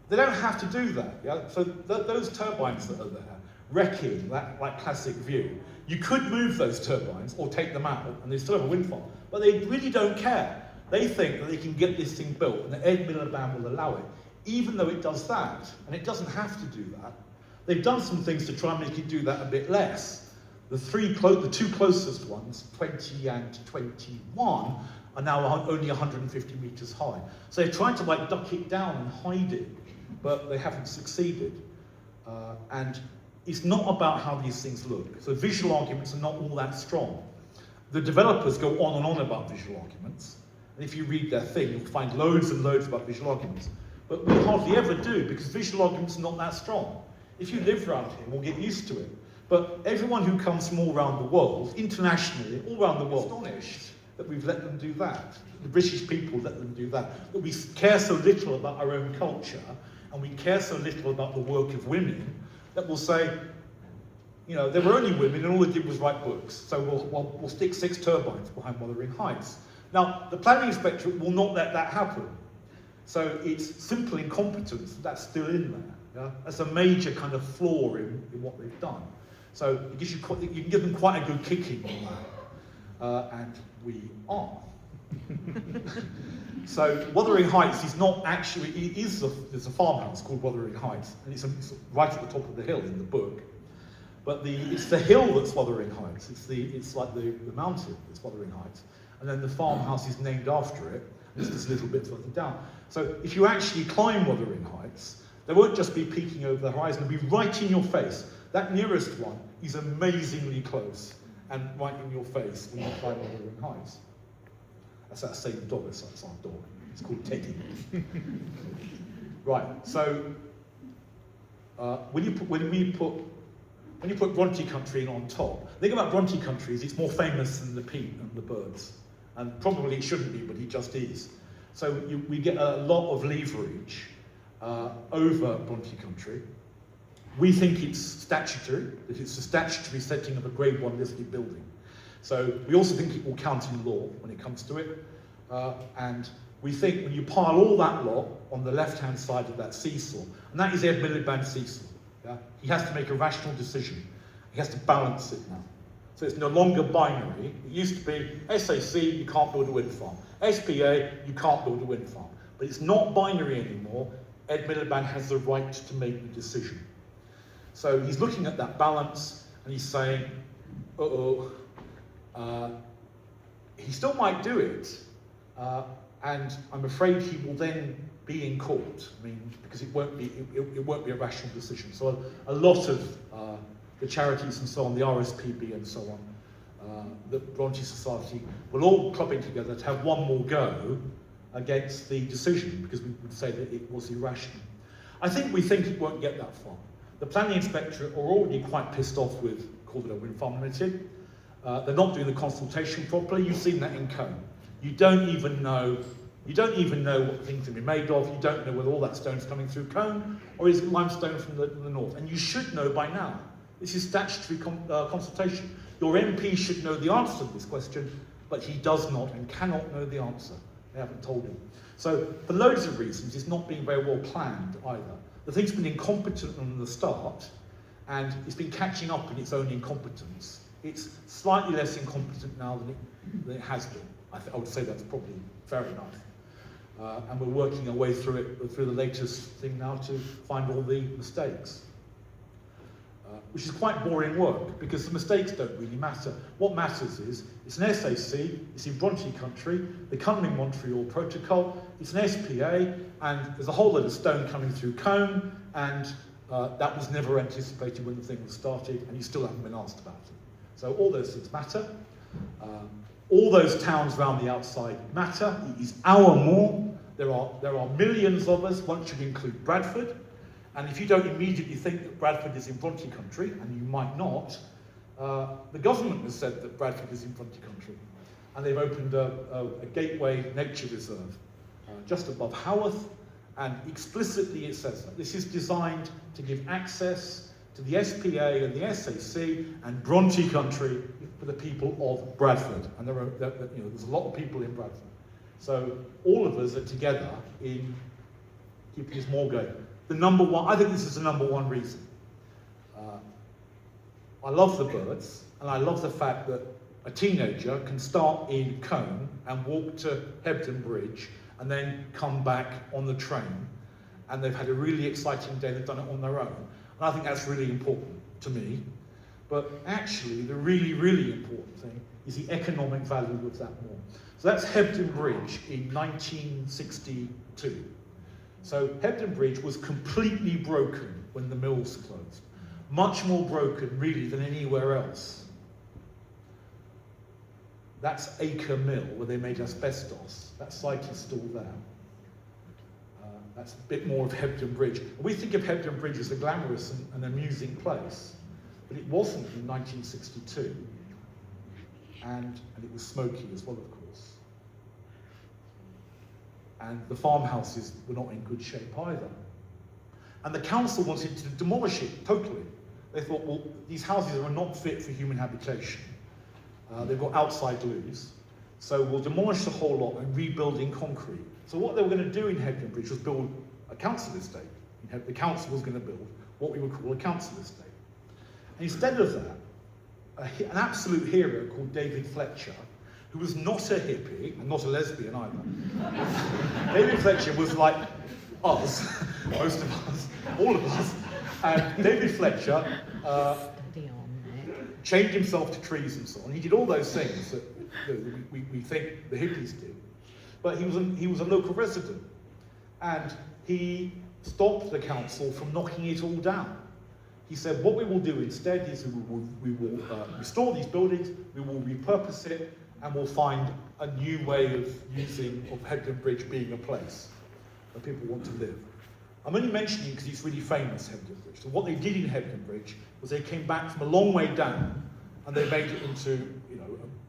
They don't have to do that, yeah? So those turbines that are there, wrecking that like classic view, you could move those turbines or take them out, and they still have a wind farm, but they really don't care. They think that they can get this thing built, and the Ed Miliband will allow it, even though it does that, and it doesn't have to do that. They've done some things to try and make it do that a bit less. The two closest ones, 20 and 21, are now only 150 metres high. So they're trying to like duck it down and hide it, but they haven't succeeded. And it's not about how these things look. So visual arguments are not all that strong. The developers go on and on about visual arguments. And if you read their thing, you'll find loads and loads about visual arguments. But we hardly ever do, because visual arguments are not that strong. If you live around here, we'll get used to it. But everyone who comes from all around the world, internationally, all around the world, astonished that we've let them do that. The British people let them do that. That we care so little about our own culture, and we care so little about the work of women, that we'll say, you know, there were only women and all they did was write books, so we'll stick 6 turbines behind Wuthering Heights. Now, the planning inspectorate will not let that happen. So it's simple incompetence that's still in there. Yeah? That's a major kind of flaw in what they've done. So it gives you can give them quite a good kicking on that. And we are. So Wuthering Heights is not actually, there's a farmhouse called Wuthering Heights, and it's right at the top of the hill in the book. But it's the hill that's Wuthering Heights. It's like the mountain that's Wuthering Heights. And then the farmhouse is named after it. It's just a little bit further down. So if you actually climb Wuthering Heights, they won't just be peeking over the horizon, they'll be right in your face. That nearest one is amazingly close and right in your face when you climb Wuthering Heights. That's that same dog, that's our dog. It's called Teddy. Right, so when you put Bronte Country in on top, the thing about Bronte Country is it's more famous than the peat and the birds. And probably it shouldn't be, but it just is. So we get a lot of leverage over Bronte Country. We think it's statutory, that it's a statutory setting of a Grade 1 listed building. So we also think it will count in law when it comes to it. And we think when you pile all that lot on the left-hand side of that seesaw, and that is Ed Miliband's seesaw. Yeah? He has to make a rational decision. He has to balance it now. So it's no longer binary. It used to be SAC, you can't build a wind farm. SPA, you can't build a wind farm. But it's not binary anymore. Ed Miliband has the right to make the decision. So he's looking at that balance and he's saying, he still might do it, and I'm afraid he will then be in court. I mean, because it won't be a rational decision. So a lot of the charities and so on, the RSPB and so on, the Bronte Society, will all clubbing together to have one more go against the decision, because we would say that it was irrational. I think we think it won't get that far. The planning inspectorate are already quite pissed off with Calderdale Wind Farm Limited. They're not doing the consultation properly. You've seen that in Colne. You don't even know what things can be made of. You don't know whether all that stone's coming through Colne or is it limestone from the north. And you should know by now. This is statutory consultation. Your MP should know the answer to this question, but he does not and cannot know the answer. They haven't told him. So for loads of reasons, it's not being very well planned either. The thing's been incompetent from the start, and it's been catching up in its own incompetence. It's slightly less incompetent now than it has been. I would say that's probably fair enough. And we're working our way through the latest thing now to find all the mistakes. Which is quite boring work, because the mistakes don't really matter. What matters is, it's an SAC, it's in Bronte Country, the Cunning-Montreal Protocol, it's an SPA, and there's a whole load of stone coming through Colne, and that was never anticipated when the thing was started, and you still haven't been asked about it. So all those things matter. All those towns around the outside matter. It is our moor. There are millions of us, once you include Bradford. And if you don't immediately think that Bradford is in Bronte Country, and you might not, the government has said that Bradford is in Bronte Country. And they've opened a gateway nature reserve just above Haworth, and explicitly it says that. This is designed to give access to the SPA and the SAC and Bronte Country for the people of Bradford. And there's a lot of people in Bradford. So all of us are together in keeping this moor going. I think this is the number one reason. I love the birds, and I love the fact that a teenager can start in Colne and walk to Hebden Bridge and then come back on the train, and they've had a really exciting day, they've done it on their own. And I think that's really important to me. But actually, the really, really important thing is the economic value of that moor. So that's Hebden Bridge in 1962. So Hebden Bridge was completely broken when the mills closed. Much more broken, really, than anywhere else. That's Acre Mill, where they made asbestos. That site is still there. That's a bit more of Hebden Bridge. We think of Hebden Bridge as a glamorous and amusing place, but it wasn't in 1962. and it was smoky as well, of course. And the farmhouses were not in good shape either. And the council wanted to demolish it totally. They thought, well, these houses are not fit for human habitation. They've got outside loos, so we'll demolish the whole lot and rebuild in concrete. So what they were going to do in Hebden Bridge was build a council estate. The council was going to build what we would call a council estate. And instead of that, an absolute hero called David Fletcher, who was not a hippie and not a lesbian either. David Fletcher was like us, most of us, all of us. And David Fletcher chained himself to trees and so on. He did all those things that we think the hippies did. But he was a local resident. And he stopped the council from knocking it all down. He said, what we will do instead is we will restore these buildings, we will repurpose it, and we'll find a new way of Hebden Bridge being a place where people want to live. I'm only mentioning it because it's really famous, Hebden Bridge. So what they did in Hebden Bridge was they came back from a long way down, and they made it into,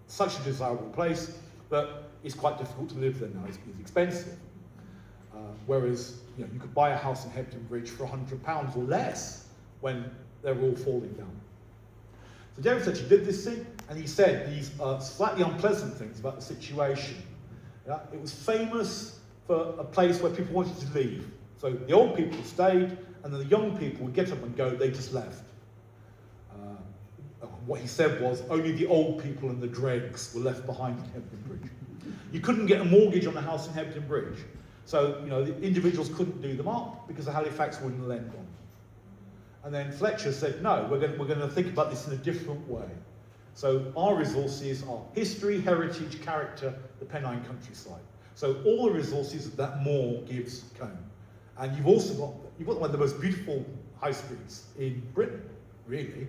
such a desirable place that it's quite difficult to live there now. It's expensive. Whereas, you could buy a house in Hebden Bridge for £100 or less when they were all falling down. So David Fletcher did this thing, and he said these slightly unpleasant things about the situation. Yeah? It was famous for a place where people wanted to leave. So the old people stayed, and then the young people would get up and go, they just left. What he said was, only the old people and the dregs were left behind in Hebden Bridge. You couldn't get a mortgage on a house in Hebden Bridge. So, the individuals couldn't do them up because the Halifax wouldn't lend on them. And then Fletcher said, no, we're going to think about this in a different way. So our resources are history, heritage, character, the Pennine countryside. So all the resources that moor gives Colne. And you've got one of the most beautiful high streets in Britain, really.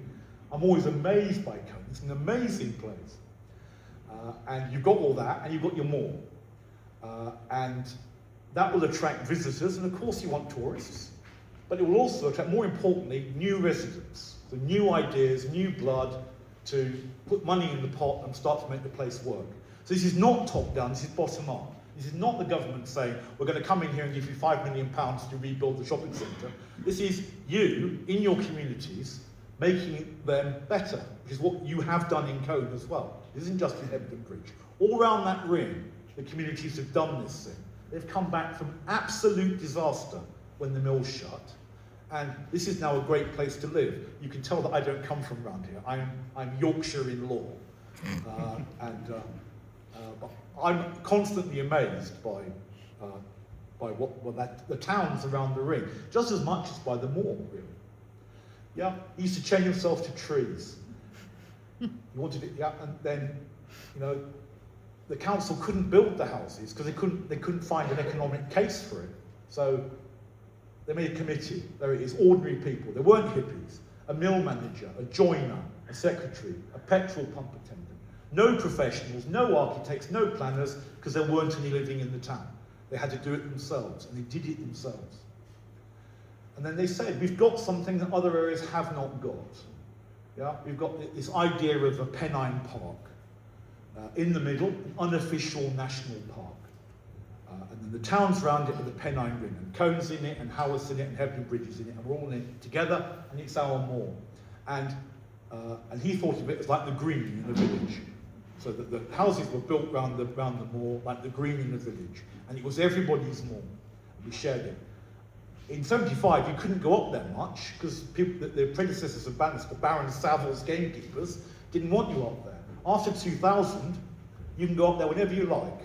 I'm always amazed by Colne. It's an amazing place. And you've got all that, and you've got your moor. And that will attract visitors, and of course you want tourists. But it will also attract, more importantly, new residents. So new ideas, new blood to put money in the pot and start to make the place work. So this is not top down, this is bottom up. This is not the government saying, we're going to come in here and give you £5 million to rebuild the shopping centre. This is you, in your communities, making them better, which is what you have done in Colne as well. This isn't just in Hebden Bridge. All around that ring, the communities have done this thing. They've come back from absolute disaster when the mill's shut. And this is now a great place to live. You can tell that I don't come from around here. I'm Yorkshire in law. But I'm constantly amazed by the towns around the ring, just as much as by the moor, really. Yeah, he used to chain himself to trees. He wanted it, yeah, and then, the council couldn't build the houses because they couldn't find an economic case for it. So they made a committee. There it is, ordinary people. There weren't hippies. A mill manager, a joiner, a secretary, a petrol pump attendant. No professionals, no architects, no planners, because there weren't any living in the town. They had to do it themselves, and they did it themselves. And then they said, we've got something that other areas have not got. Yeah, we've got this idea of a Pennine Park. In the middle, an unofficial national park. And then the towns around it are the Pennine Ring, and Colne's in it, and Haworth's in it, and Hebden Bridge is in it, and we're all in it together, and it's our moor. And he thought of it as like the green in the village. So that the houses were built round the moor, like the green in the village. And it was everybody's moor, and we shared it. In 75, you couldn't go up there much, because the predecessors of Bannister, Baron Savile's gamekeepers, didn't want you up there. After 2000, you can go up there whenever you like.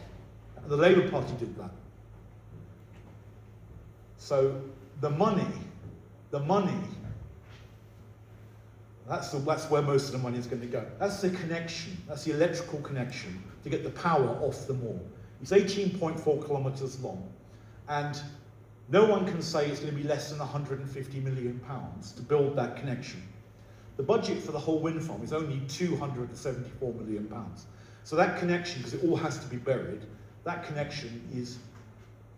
And the Labour Party did that. So the money, that's where most of the money is going to go. That's the connection, that's the electrical connection to get the power off the moor. It's 18.4 kilometres long, and no one can say it's going to be less than £150 million to build that connection. The budget for the whole wind farm is only £274 million. So that connection, because it all has to be buried, that connection is,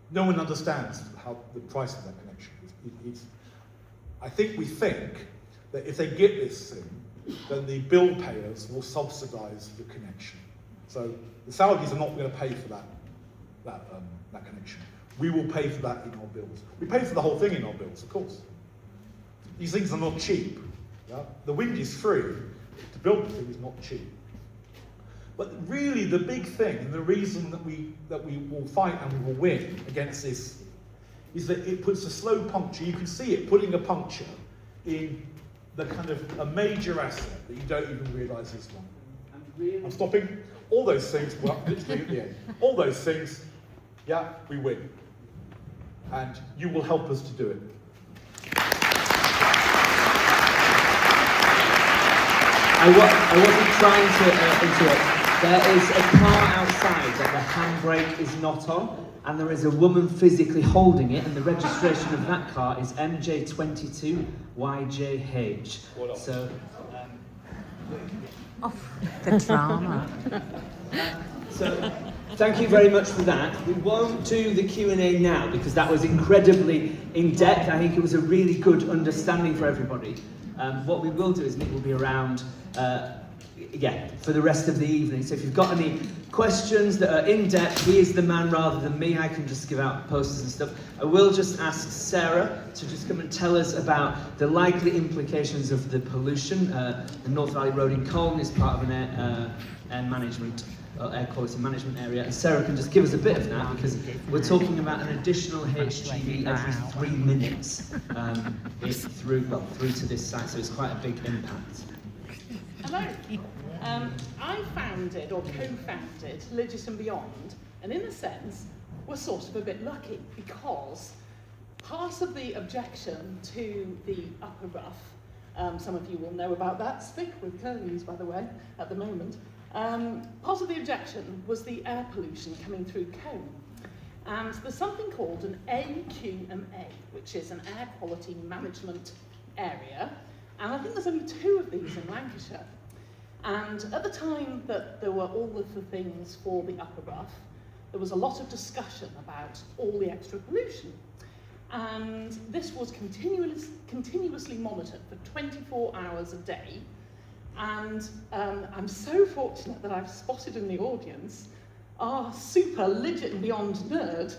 no one understands how the price of that connection is. I think we think that if they get this thing, then the bill payers will subsidise the connection. So the Saudis are not going to pay for that connection. We will pay for that in our bills. We pay for the whole thing in our bills, of course. These things are not cheap. Yeah? The wind is free. To build the thing is not cheap. But really the big thing, and the reason that we will fight and we will win against this, is that it puts a slow puncture. You can see it putting a puncture in the kind of a major asset that you don't even realise is one. I'm stopping. All those things, well, literally at the end. All those things, yeah, we win. And you will help us to do it. I wasn't trying to interrupt. There is a car outside that the handbrake is not on, and there is a woman physically holding it, and the registration of that car is MJ22YJH. So, the drama. So, thank you very much for that. We won't do the Q&A now because that was incredibly in-depth. I think it was a really good understanding for everybody. What we will do is Nick will be around for the rest of the evening. So if you've got any questions that are in-depth, he is the man rather than me. I can just give out posters and stuff. I will just ask Sarah to just come and tell us about the likely implications of the pollution. The North Valley Road in Colne is part of an air quality management area, and Sarah can just give us a bit of that because we're talking about an additional HGV every 3 minutes through to this site, so it's quite a big impact. Hello. I founded or co-founded Legis and Beyond, and in a sense we're sort of a bit lucky because part of the objection to the upper rough, some of you will know about that, stick with curlies by the way at the moment, part of the objection was the air pollution coming through Colne. And there's something called an AQMA, which is an air quality management area, and I think there's only 2 of these in Lancashire. And at the time that there were all of the things for the upper rough, there was a lot of discussion about all the extra pollution. And this was continuously monitored for 24 hours a day. And I'm so fortunate that I've spotted in the audience our super legit and beyond nerd,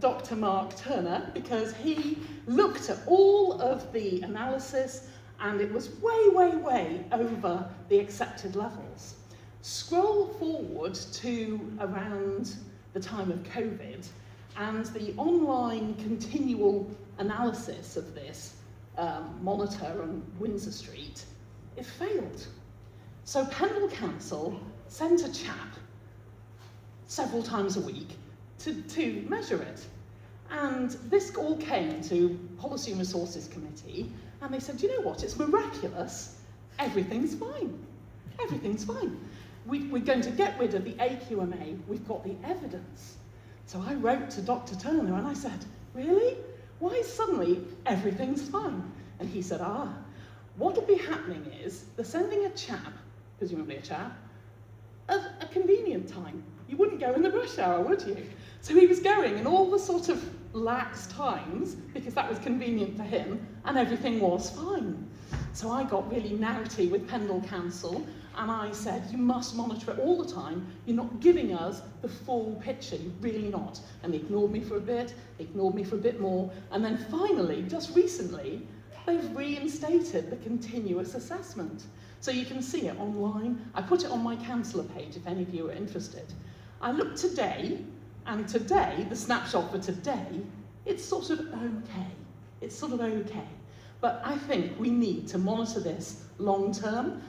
Dr. Mark Turner, because he looked at all of the analysis and it was way, way, way over the accepted levels. Scroll forward to around the time of COVID and the online continual analysis of this monitor on Windsor Street, it failed. So Pendle Council sent a chap several times a week to measure it. And this all came to Policy and Resources Committee, and they said, you know what, it's miraculous, everything's fine. Everything's fine. We're going to get rid of the AQMA, we've got the evidence. So I wrote to Dr. Turner and I said, really? Why suddenly everything's fine? And he said, what'll be happening is they're sending a chap, presumably a chap, at a convenient time. You wouldn't go in the rush hour, would you? So he was going in all the sort of lax times because that was convenient for him and everything was fine. So I got really naughty with Pendle Council and I said, you must monitor it all the time. You're not giving us the full picture, you're really not. And they ignored me for a bit, they ignored me for a bit more, and then finally, just recently, they've reinstated the continuous assessment. So you can see it online. I put it on my councillor page if any of you are interested. I looked today, and today, the snapshot for today, it's sort of okay. It's sort of okay. But I think we need to monitor this long term.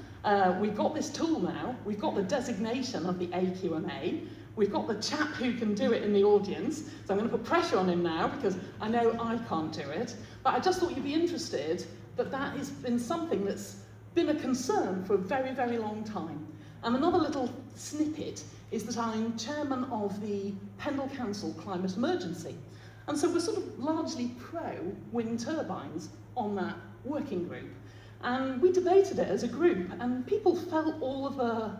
We've got this tool now. We've got the designation of the AQMA. We've got the chap who can do it in the audience. So I'm going to put pressure on him now because I know I can't do it. But I just thought you'd be interested that that has been something that's been a concern for a very, very long time. And another little snippet is that I'm chairman of the Pendle Council Climate Emergency. And so we're sort of largely pro-wind turbines on that working group. And we debated it as a group, and people felt all of the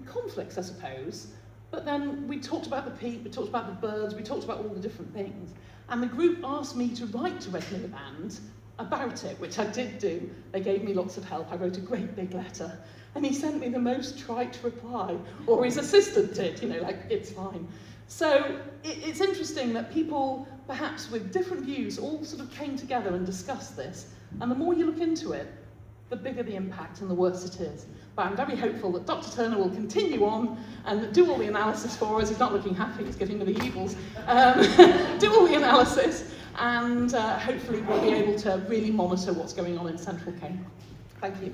conflicts, I suppose. But then we talked about the peat, we talked about the birds, we talked about all the different things. And the group asked me to write to Red Miliband about it, which I did do. They gave me lots of help. I wrote a great big letter, and he sent me the most trite reply, or his assistant did, you know, like, it's fine. So it's interesting that people, perhaps with different views, all sort of came together and discussed this. And the more you look into it, the bigger the impact and the worse it is. But I'm very hopeful that Dr. Turner will continue on and do all the analysis for us. He's not looking happy, he's giving me the evils. Do all the analysis, and hopefully we'll be able to really monitor what's going on in central Kent. Thank you.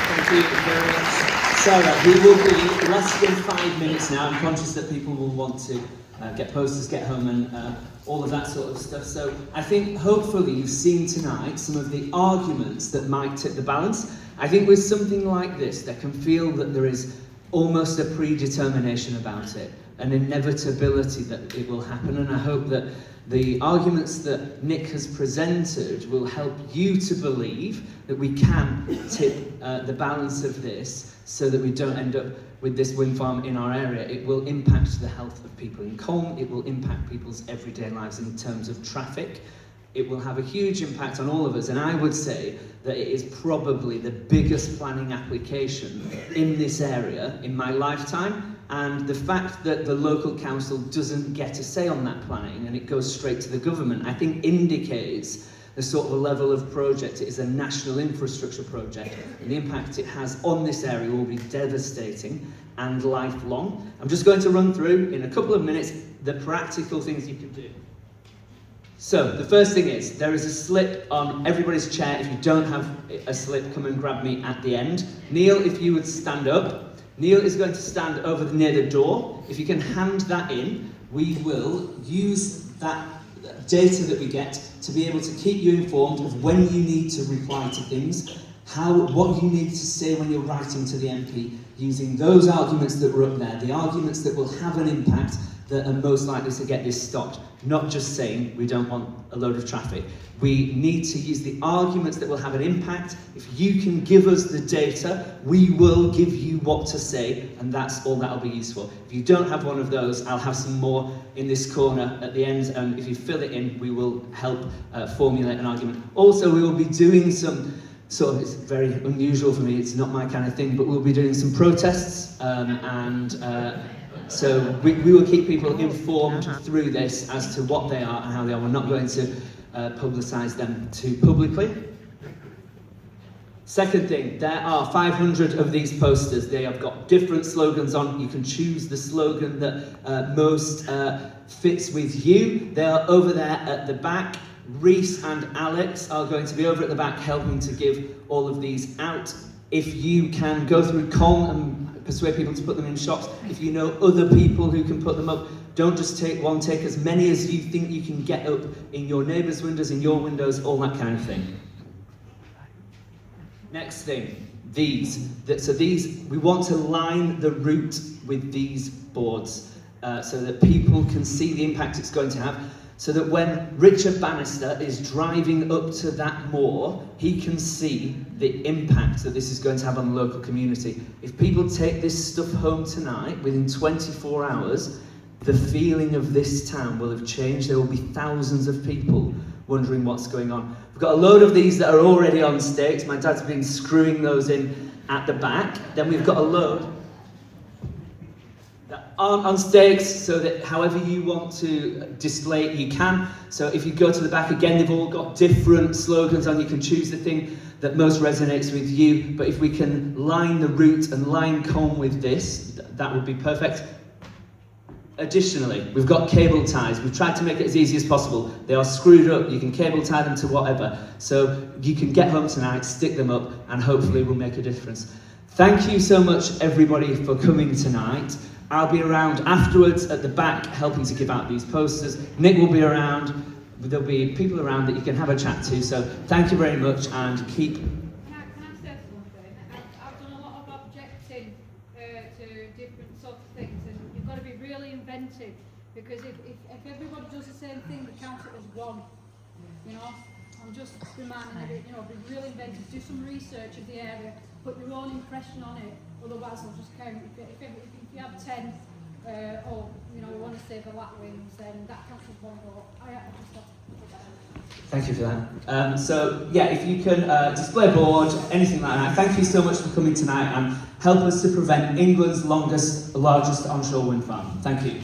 Thank you very much, Sarah. We will be less than 5 minutes now. I'm conscious that people will want to get posters, get home, and all of that sort of stuff. So I think hopefully you've seen tonight some of the arguments that might tip the balance. I think with something like this, they can feel that there is almost a predetermination about it, an inevitability that it will happen, and I hope that the arguments that Nick has presented will help you to believe that we can tip the balance of this so that we don't end up with this wind farm in our area. It will impact the health of people in Colne, it will impact people's everyday lives in terms of traffic. It will have a huge impact on all of us, and I would say that it is probably the biggest planning application in this area in my lifetime, and the fact that the local council doesn't get a say on that planning and it goes straight to the government, I think indicates the sort of level of project. It is a national infrastructure project, and the impact it has on this area will be devastating and lifelong. I'm just going to run through in a couple of minutes the practical things you can do. So, the first thing is, there is a slip on everybody's chair. If you don't have a slip, come and grab me at the end. Neil, if you would stand up. Neil is going to stand over near the door. If you can hand that in, we will use that data that we get to be able to keep you informed of when you need to reply to things, what you need to say when you're writing to the MP, using those arguments that were up there, the arguments that will have an impact that are most likely to get this stopped. Not just saying we don't want a load of traffic. We need to use the arguments that will have an impact. If you can give us the data, we will give you what to say, and that's all that'll be useful. If you don't have one of those, I'll have some more in this corner at the end, and if you fill it in, we will help formulate an argument. Also, we will be doing some sort of, it's very unusual for me, it's not my kind of thing, but we'll be doing some protests, so we will keep people informed through this as to what they are and how they are. We're not going to publicise them too publicly. Second thing, there are 500 of these posters. They have got different slogans on. You can choose the slogan that most fits with you. They are over there at the back. Reese and Alex are going to be over at the back helping to give all of these out. If you can go through Colne and persuade people to put them in shops, if you know other people who can put them up, don't just take one, take as many as you think you can get up in your neighbours' windows, in your windows, all that kind of thing. Next thing, these, we want to line the route with these boards so that people can see the impact it's going to have, so that when Richard Bannister is driving up to that moor, he can see the impact that this is going to have on the local community. If people take this stuff home tonight, within 24 hours, the feeling of this town will have changed. There will be thousands of people wondering what's going on. We've got a load of these that are already on stakes. My dad's been screwing those in at the back. Then we've got a load that aren't on stakes, so that however you want to display it, you can. So if you go to the back again, they've all got different slogans on. You can choose the thing that most resonates with you. But if we can line the route and line Colne with this, that would be perfect. Additionally, we've got cable ties. We've tried to make it as easy as possible. They are screwed up. You can cable tie them to whatever. So you can get home tonight, stick them up, and hopefully we'll make a difference. Thank you so much, everybody, for coming tonight. I'll be around afterwards at the back helping to give out these posters. Nick will be around. There'll be people around that you can have a chat to. So thank you very much, and keep... Can I say something? I've done a lot of objecting to different sorts of things, and you've got to be really inventive, because if everybody does the same thing, the council is one. You know, I'm just reminding everybody, you know, be really inventive, do some research of the area, put your own impression on it, otherwise they'll just count. If you have 10 oh, you know, we want to save the lapwings, then that counts as one vote. I just have to put that in. Thank you for that. So yeah, if you can display a board, anything like that. Thank you so much for coming tonight and help us to prevent England's largest onshore wind farm. Thank you.